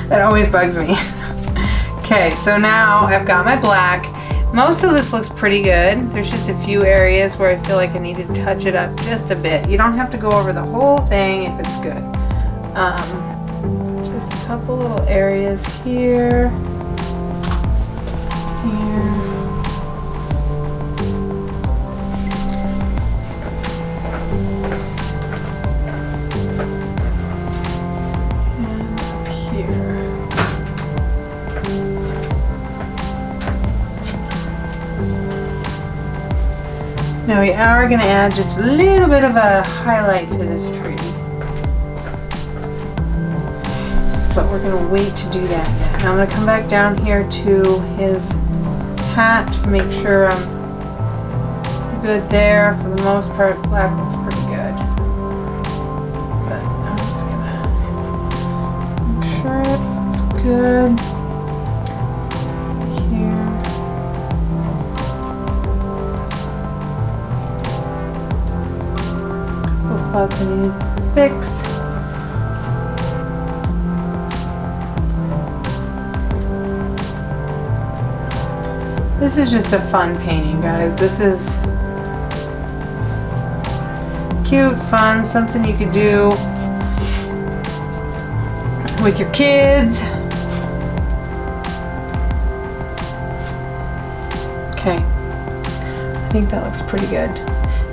That always bugs me. Okay, so now I've got my black. Most of this looks pretty good. There's just a few areas where I feel like I need to touch it up just a bit. You don't have to go over the whole thing if it's good. Just a couple little areas here. Here. And up here. Now we are going to add just a little bit of a highlight to this tree. But we're going to wait to do that yet. Now I'm going to come back down here to his hat to make sure I'm good there. For the most part, black looks pretty good. But I'm just going to make sure it's good. Spots I need to fix. This is just a fun painting, guys. This is cute, fun, something you could do with your kids. Okay, I think that looks pretty good.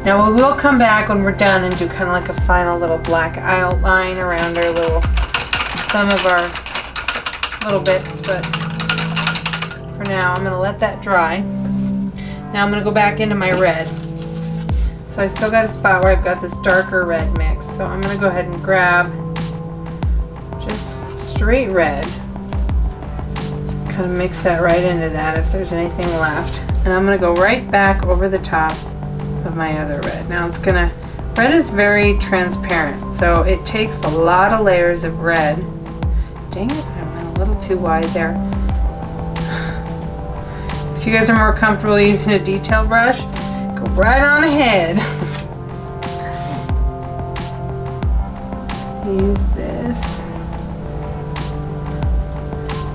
Now we will come back when we're done and do kind of like a final little black outline around some of our little bits, but for now. I'm gonna let that dry. Now I'm gonna go back into my red. So I still got a spot where I've got this darker red mix. So I'm gonna go ahead and grab just straight red. Kind of mix that right into that if there's anything left. And I'm gonna go right back over the top of my other red. Now it's gonna, red is very transparent, so it takes a lot of layers of red. Dang it, I went a little too wide there. If you guys are more comfortable using a detail brush, go right on ahead. Use this.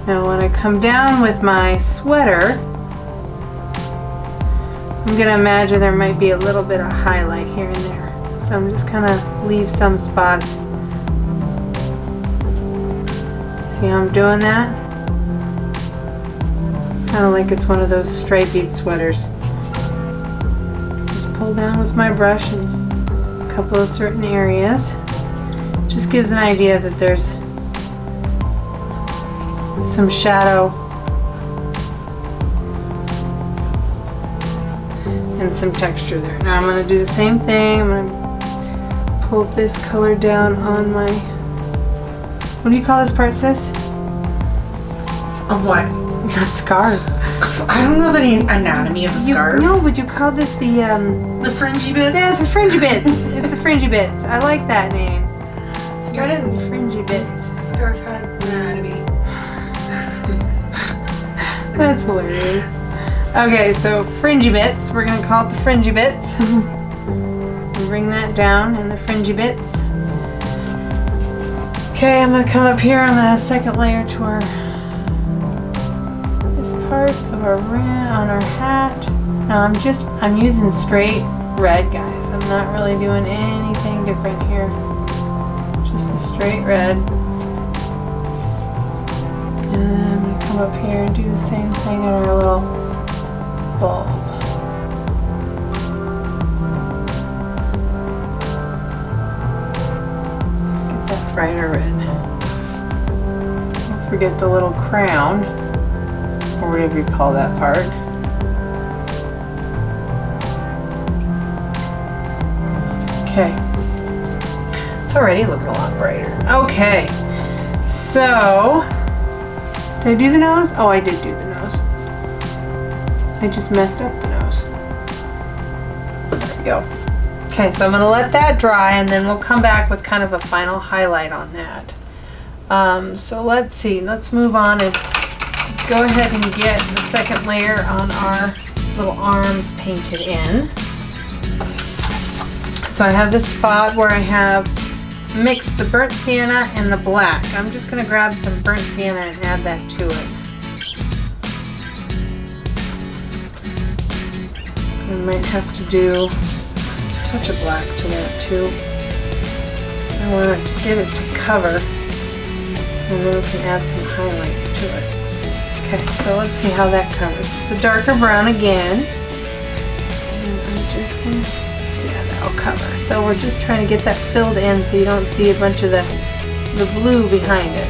Now when I come down with my sweater, I'm gonna imagine there might be a little bit of highlight here and there. So I'm just gonna leave some spots. See how I'm doing that? Kind of like it's one of those striped sweaters. Just pull down with my brush in a couple of certain areas. Just gives an idea that there's some shadow and some texture there. Now I'm going to do the same thing. I'm going to pull this color down on my, what do you call this part, sis? Of what? The scarf. I don't know the anatomy of a scarf. No, would you call this the fringy bits? Yeah, it's the fringy bits. It's the fringy bits. I like that name. It's Got some fringy bits. A scarf had anatomy. That's hilarious. Okay, so fringy bits. We're gonna call it the fringy bits. And bring that down in the fringy bits. Okay, I'm gonna come up here on the second layer to our this part of our on our hat. Now I'm using straight red, guys. I'm not really doing anything different here. Just a straight red. And then I'm gonna come up here and do the same thing on our little bulb. Let's get that brighter red. Don't forget the little crown, or whatever you call that part. Okay. It's already looking a lot brighter. Okay. So, did I do the nose? Oh, I did do the nose. I just messed up the nose. There we go. Okay, so I'm going to let that dry and then we'll come back with kind of a final highlight on that. So let's see. Let's move on and go ahead and get the second layer on our little arms painted in. So I have this spot where I have mixed the burnt sienna and the black. I'm just going to grab some burnt sienna and add that to it. I might have to do a touch of black to that too. I want it to get it to cover, and then we can add some highlights to it. Okay, so let's see how that covers. It's a darker brown again. And I'm just going to, yeah, that'll cover. So we're just trying to get that filled in so you don't see a bunch of the blue behind it.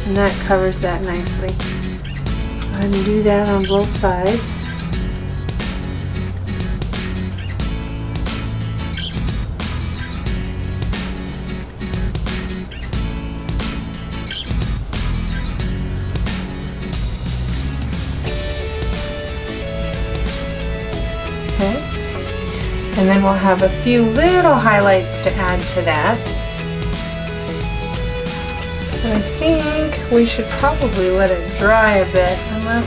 And that covers that nicely. Let's go ahead and do that on both sides. Okay. And then we'll have a few little highlights to add to that. And I think we should probably let it dry a bit, unless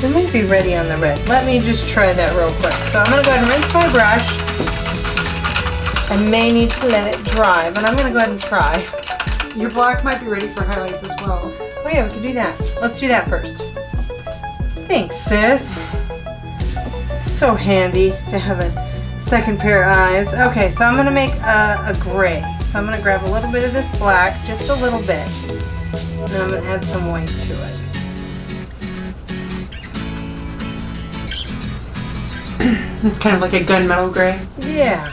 it might be ready on the red. Let me just try that real quick. So I'm going to go ahead and rinse my brush. I may need to let it dry, but I'm going to go ahead and try. Your black might be ready for highlights as well. Oh yeah, we could do that. Let's do that first. Thanks, sis. So handy to have a second pair of eyes. Okay, so I'm going to make a gray. So I'm going to grab a little bit of this black, just a little bit. And then I'm going to add some white to it. It's kind of like a gunmetal gray. Yeah.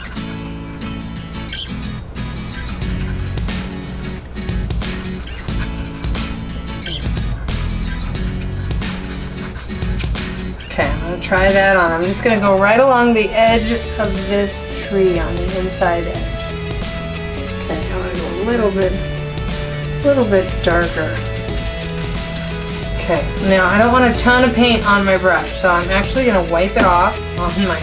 try that on. I'm just gonna go right along the edge of this tree on the inside edge. Okay, I'm gonna go a little bit darker. Okay, now I don't want a ton of paint on my brush, so I'm actually gonna wipe it off on my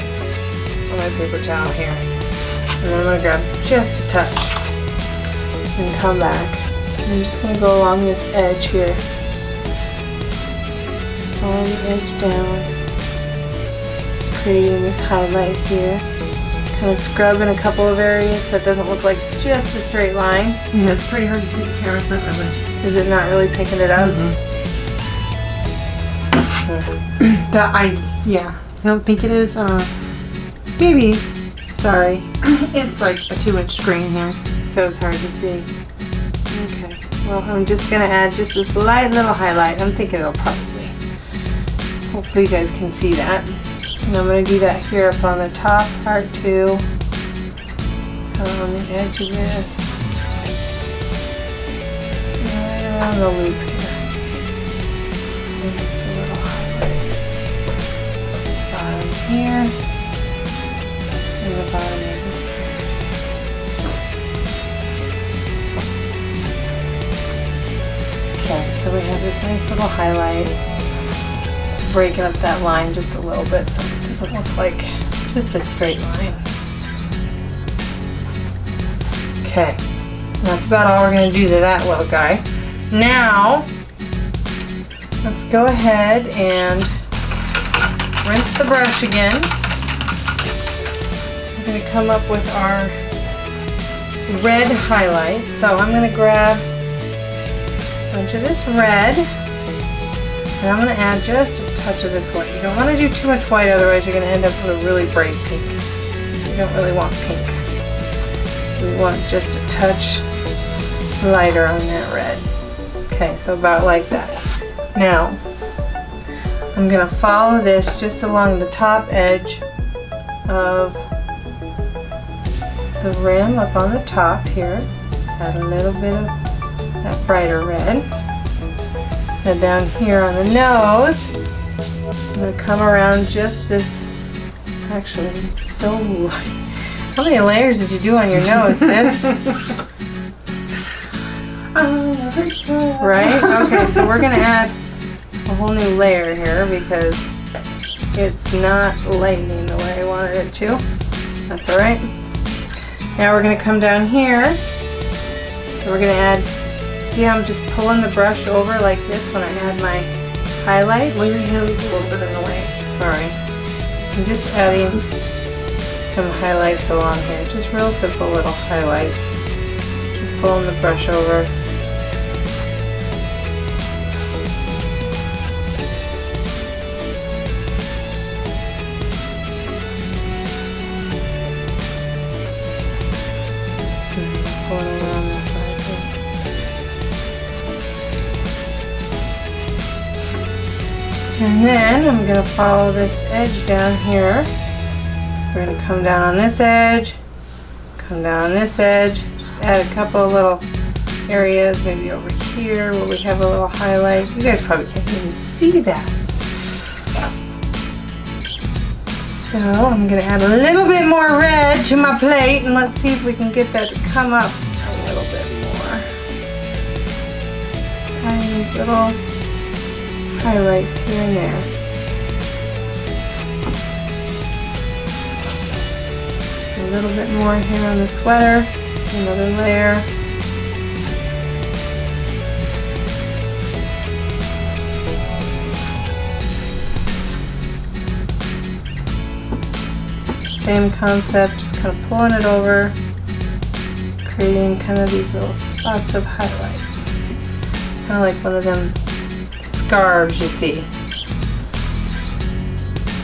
paper towel here. And then I'm gonna grab just a touch and come back. I'm just gonna go along this edge here. Follow the edge down. Just creating this highlight here. Kind of scrub in a couple of areas so it doesn't look like just a straight line. Yeah, it's pretty hard to see the camera's not really. Is it not really picking it up? Yeah, I don't think it is. Maybe. Sorry. It's like a 2-inch screen here. So it's hard to see. Okay. Well, I'm just gonna add just this light little highlight. I'm thinking it'll probably. Hopefully you guys can see that. And I'm going to do that here up on the top part too. Kind of on the edge of this. Right around the loop here. And just a little highlight. Bottom here. And the bottom of this part. Okay, so we have this nice little highlight. Breaking up that line just a little bit so it doesn't look like just a straight line. Okay, that's about all we're going to do to that little guy. Now, let's go ahead and rinse the brush again. We're going to come up with our red highlight. So I'm going to grab a bunch of this red. And I'm going to add just a touch of this white. You don't want to do too much white, otherwise you're going to end up with a really bright pink. You don't really want pink. We want just a touch lighter on that red. Okay, so about like that. Now, I'm going to follow this just along the top edge of the rim up on the top here. Add a little bit of that brighter red. And down here on the nose, I'm going to come around just this. Actually, it's so light. How many layers did you do on your nose, sis? Right? Okay, so we're going to add a whole new layer here because it's not lightening the way I wanted it to. That's alright. Now we're going to come down here. And we're going to add. See how I'm just pulling the brush over like this when I add my highlights? Well, your hand's a little bit in the way. Sorry. I'm just adding some highlights along here. Just real simple little highlights. Just pulling the brush over. Pulling around this side here. And then I'm going to follow this edge down here. We're going to come down on this edge, come down on this edge, just add a couple of little areas, maybe over here where we have a little highlight. You guys probably can't even see that. So I'm going to add a little bit more red to my plate and let's see if we can get that to come up a little bit more. Just adding these little highlights here and there. A little bit more here on the sweater, another layer. Same concept, just kind of pulling it over, creating kind of these little spots of highlights. Kind of like one of them scarves you see.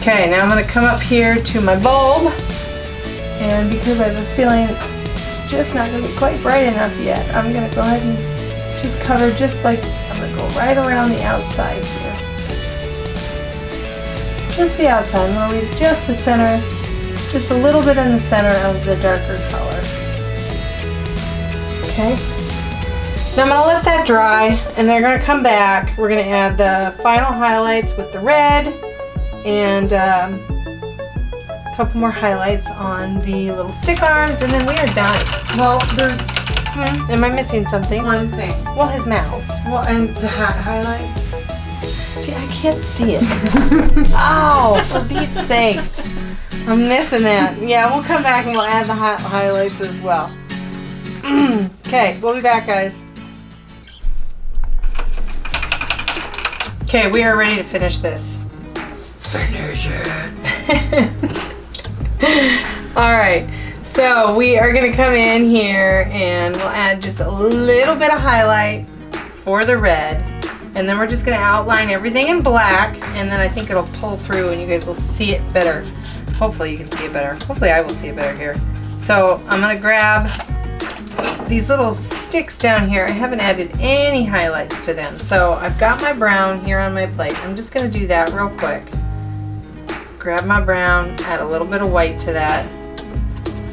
Okay, now I'm going to come up here to my bulb, and because I have a feeling it's just not going to be quite bright enough yet, I'm going to go ahead and just cover just like, I'm going to go right around the outside here. Just the outside, I'm going to leave just the center, just a little bit in the center of the darker color. Okay. Now I'm going to let that dry and they're going to come back. We're going to add the final highlights with the red And a couple more highlights on the little stick arms, and then we are done. Well, there's Am I missing something? one thing. Well, his mouth. Well, and the hat highlights. See, I can't see it. Ow, for Pete's sakes. I'm missing that. Yeah, we'll come back and we'll add the highlights as well. Okay, we'll be back, guys. Okay, we are ready to finish this. Finish it. Alright, so we are going to come in here and we'll add just a little bit of highlight for the red. And then we're just going to outline everything in black, and then I think it'll pull through and you guys will see it better. Hopefully you can see it better. Hopefully I will see it better here. So I'm going to grab these little sticks down here. I haven't added any highlights to them. So I've got my brown here on my plate. I'm just going to do that real quick. Grab my brown, add a little bit of white to that.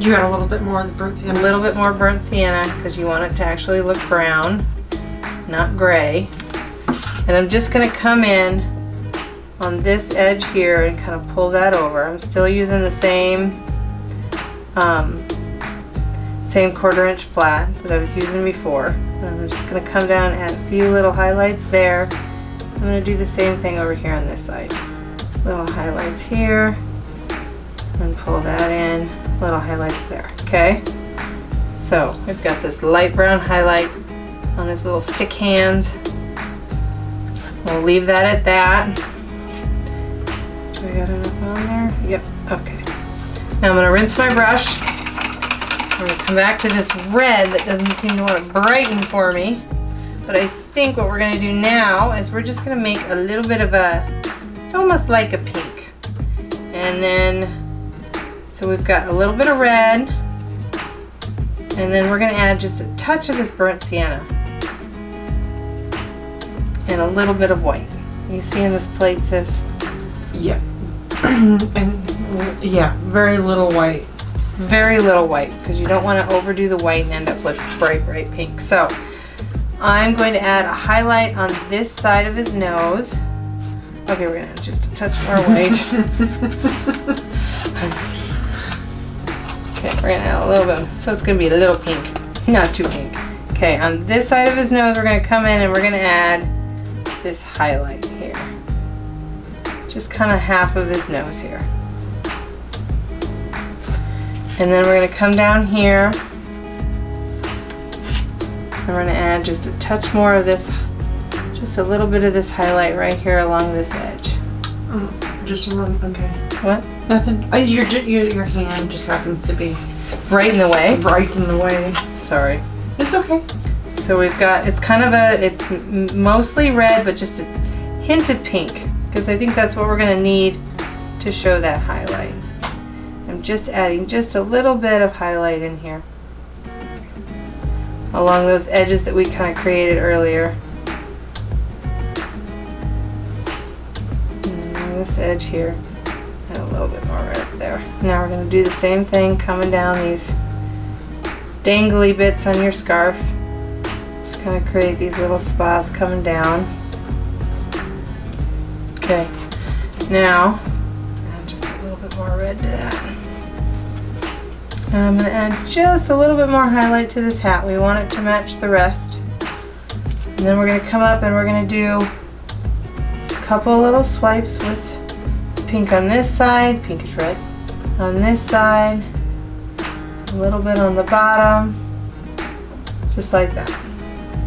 You got a little bit more of the burnt sienna. A little bit more burnt sienna because you want it to actually look brown, not gray. And I'm just going to come in on this edge here and kind of pull that over. I'm still using the same 1/4 inch flat that I was using before. And I'm just going to come down and add a few little highlights there. I'm going to do the same thing over here on this side. Little highlights here and pull that in. Little highlights there. Okay? So we've got this light brown highlight on his little stick hands. We'll leave that at that. Do we got enough on there? Yep, okay. Now I'm going to rinse my brush. I'm going to come back to this red that doesn't seem to want to brighten for me. But I think what we're going to do now is we're just going to make a little bit of a, it's almost like a pink. And then, so we've got a little bit of red. And then we're going to add just a touch of this burnt sienna. And a little bit of white. You see in this plate, sis? Yeah. And yeah, very little white. Very little white, because you don't want to overdo the white and end up with bright pink. So I'm going to add a highlight on this side of his nose. Okay, we're going to add just a touch more white. Okay, we're going to add a little bit. So it's going to be a little pink, not too pink. Okay, on this side of his nose, we're going to come in and we're going to add this highlight here. Just kind of half of his nose here. And then we're going to come down here. And we're going to add just a touch more of this, just a little bit of this highlight right here along this edge. Just one, okay. What? Nothing. Your hand just happens to be Right in the way? right in the way. Sorry. It's okay. So we've got, it's kind of a, it's mostly red, but just a hint of pink, because I think that's what we're going to need to show that highlight. I'm just adding just a little bit of highlight in here along those edges that we kind of created earlier. And along this edge here, and a little bit more red there. Now we're going to do the same thing, coming down these dangly bits on your scarf. Just kind of create these little spots coming down. Okay, now add just a little bit more red to that. And I'm going to add just a little bit more highlight to this hat. We want it to match the rest. And then we're going to come up and we're going to do a couple little swipes with pink on this side, pinkish red on this side, a little bit on the bottom, just like that.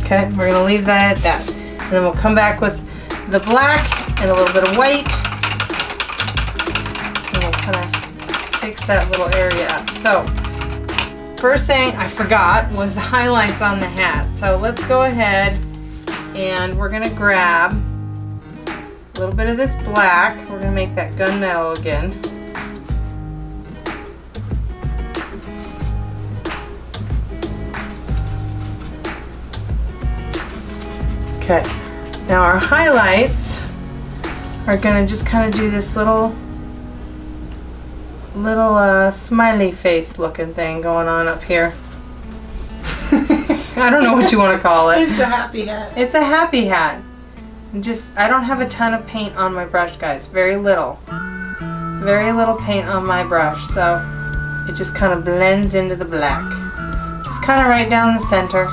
Okay, we're going to leave that at that. And then we'll come back with the black and a little bit of white. And we'll kind of fix that little area up. So, first thing I forgot was the highlights on the hat. So let's go ahead and we're going to grab a little bit of this black. We're going to make that gunmetal again. Okay, now our highlights are going to just kind of do this little smiley face looking thing going on up here. I don't know what you want to call it. It's a happy hat. It's a happy hat. I don't have a ton of paint on my brush, guys. Very little. Very little paint on my brush, so it just kind of blends into the black. Just kind of right down the center.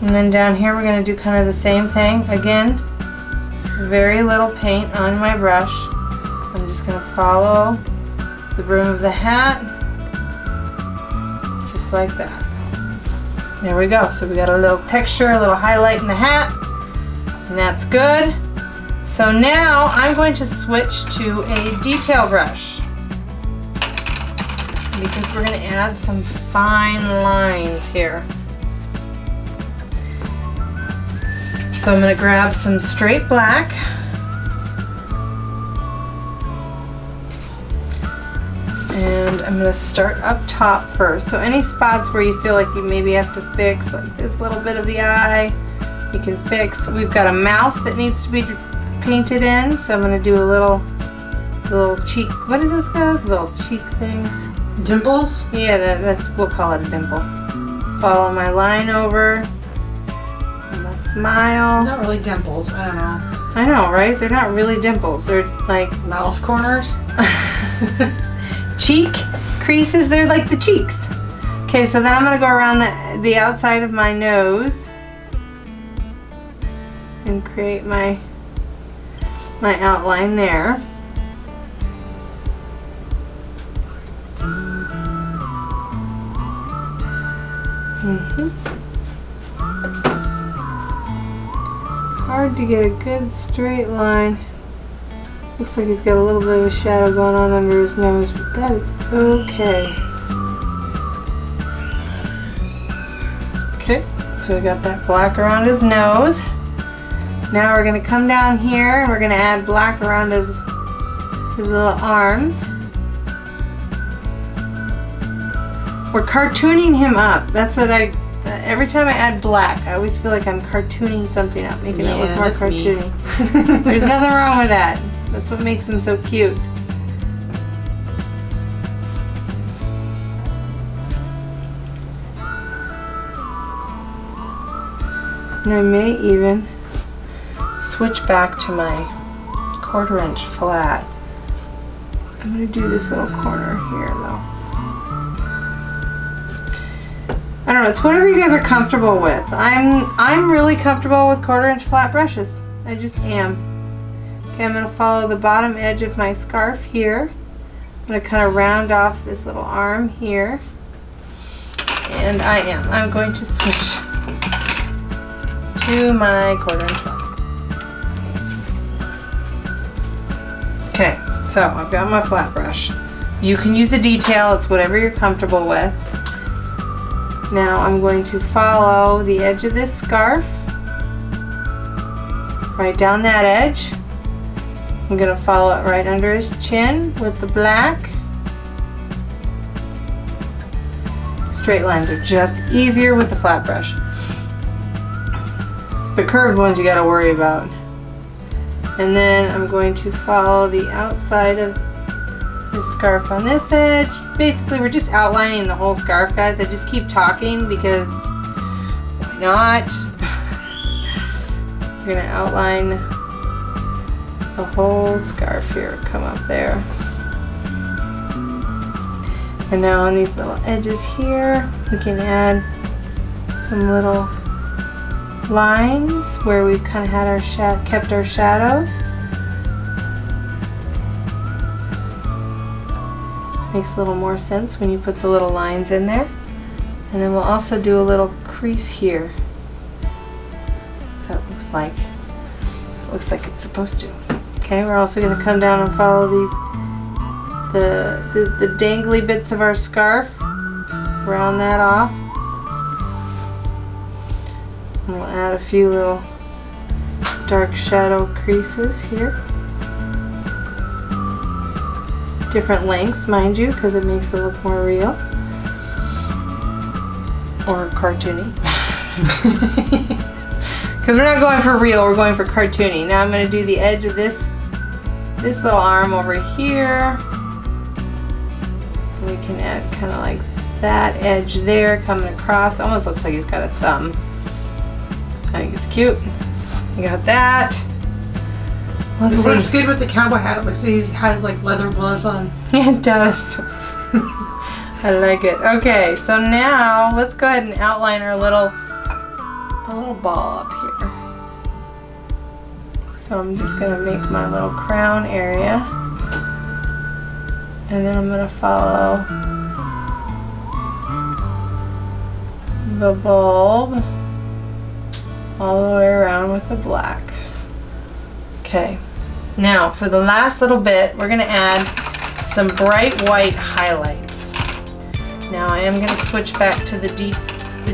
And then down here we're going to do kind of the same thing. Again, very little paint on my brush. I'm just going to follow the brim of the hat, just like that. There we go. So we got a little texture, a little highlight in the hat, and that's good. So now I'm going to switch to a detail brush because we're going to add some fine lines here. So I'm going to grab some straight black. And I'm going to start up top first. So any spots where you feel like you maybe have to fix, like this little bit of the eye, you can fix. We've got a mouth that needs to be painted in, so I'm going to do a little cheek, what are those called? Little cheek things. Dimples? Yeah, that's we'll call it a dimple. Follow my line over. And a smile. Not really dimples, I don't know. I know, right? They're not really dimples. They're like Mouth corners? cheek creases, they're like the cheeks. Okay, so then I'm going to go around the outside of my nose and create my outline there. Hard to get a good straight line. Looks like he's got a little bit of a shadow going on under his nose, but that is okay. Okay, so we got that black around his nose. Now we're going to come down here and we're going to add black around his little arms. We're cartooning him up. That's what every time I add black, I always feel like I'm cartooning something up, making it look more cartoony. There's nothing wrong with that. That's what makes them so cute. And I may even switch back to my 1/4 inch flat. I'm going to do this little corner here though. I don't know, it's whatever you guys are comfortable with. I'm really comfortable with 1/4 inch flat brushes. I just am. Okay, I'm going to follow the bottom edge of my scarf here. I'm going to kind of round off this little arm here. And I'm going to switch to my 1/4 inch flat. Okay, so I've got my flat brush. You can use a detail, it's whatever you're comfortable with. Now I'm going to follow the edge of this scarf, right down that edge. I'm going to follow it right under his chin with the black. Straight lines are just easier with the flat brush. It's the curved ones you got to worry about. And then I'm going to follow the outside of the scarf on this edge. Basically, we're just outlining the whole scarf, guys. I just keep talking because why not? We're going to outline the whole scarf here. Come up there. And now on these little edges here, we can add some little lines where we've kind of had our kept our shadows. Makes a little more sense when you put the little lines in there. And then we'll also do a little crease here. So it looks like it's supposed to. Okay, we're also going to come down and follow these the dangly bits of our scarf. Round that off. And we'll add a few little dark shadow creases here. Different lengths, mind you, because it makes it look more real. Or cartoony. Because we're not going for real, we're going for cartoony. Now I'm going to do the edge of this little arm over here. We can add kind of like that edge there coming across. Almost looks like he's got a thumb. I think it's cute. You got that. It Let's looks see. good with the cowboy hat. It looks like he has like leather gloves on. It does. I like it. Okay, so now let's go ahead and outline our little ball up here. So I'm just gonna make my little crown area, and then I'm gonna follow the bulb all the way around with the black. Okay, now for the last little bit, we're gonna add some bright white highlights. Now I am gonna switch back to the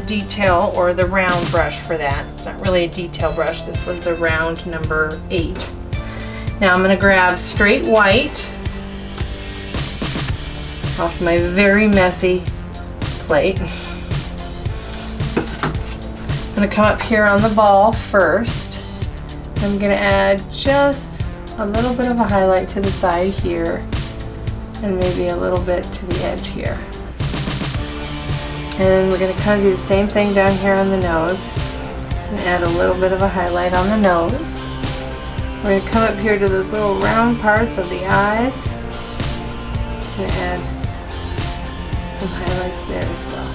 detail or the round brush for that. It's not really a detail brush. This one's a round number 8. Now I'm gonna grab straight white off my very messy plate. I'm gonna come up here on the ball first. I'm gonna add just a little bit of a highlight to the side here and maybe a little bit to the edge here. And we're going to kind of do the same thing down here on the nose and add a little bit of a highlight on the nose. We're going to come up here to those little round parts of the eyes and add some highlights there as well.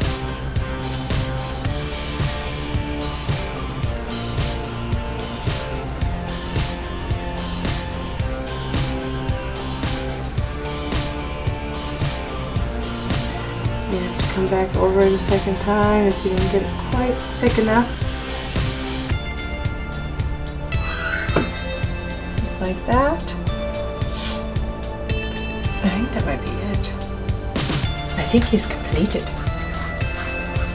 You have to come back over it a second time if you don't get it quite thick enough. Just like that. I think that might be it. I think he's completed.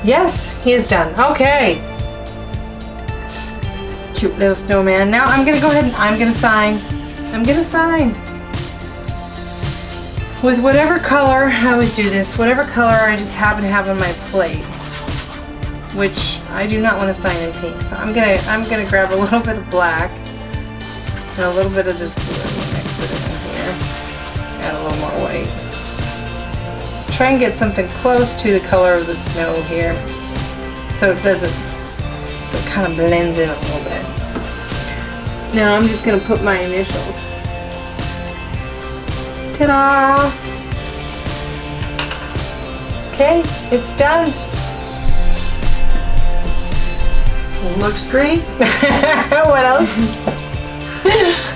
Yes, he is done. Okay. Cute little snowman. Now I'm gonna go ahead and I'm gonna sign. With whatever color, I always do this, whatever color I just happen to have on my plate, which I do not want to sign in pink. So I'm gonna grab a little bit of black and a little bit of this blue and mix it in here. Add a little more white. Try and get something close to the color of the snow here, so it kind of blends in a little bit. Now I'm just gonna put my initials. Ta-da! Okay, it's done. Looks great. What else?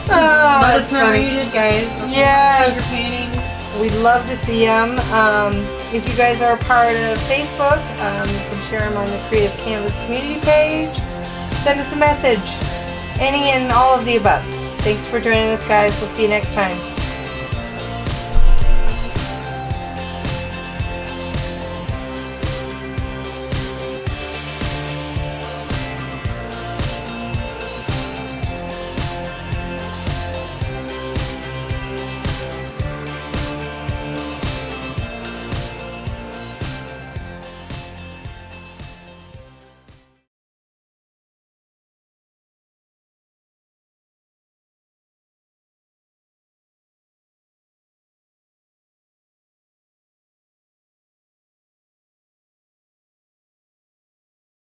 Oh, Let us know what you did, guys. Yes. See your paintings. We'd love to see them. If you guys are a part of Facebook, you can share them on the Creative Canvas community page. Send us a message. Any and all of the above. Thanks for joining us, guys. We'll see you next time.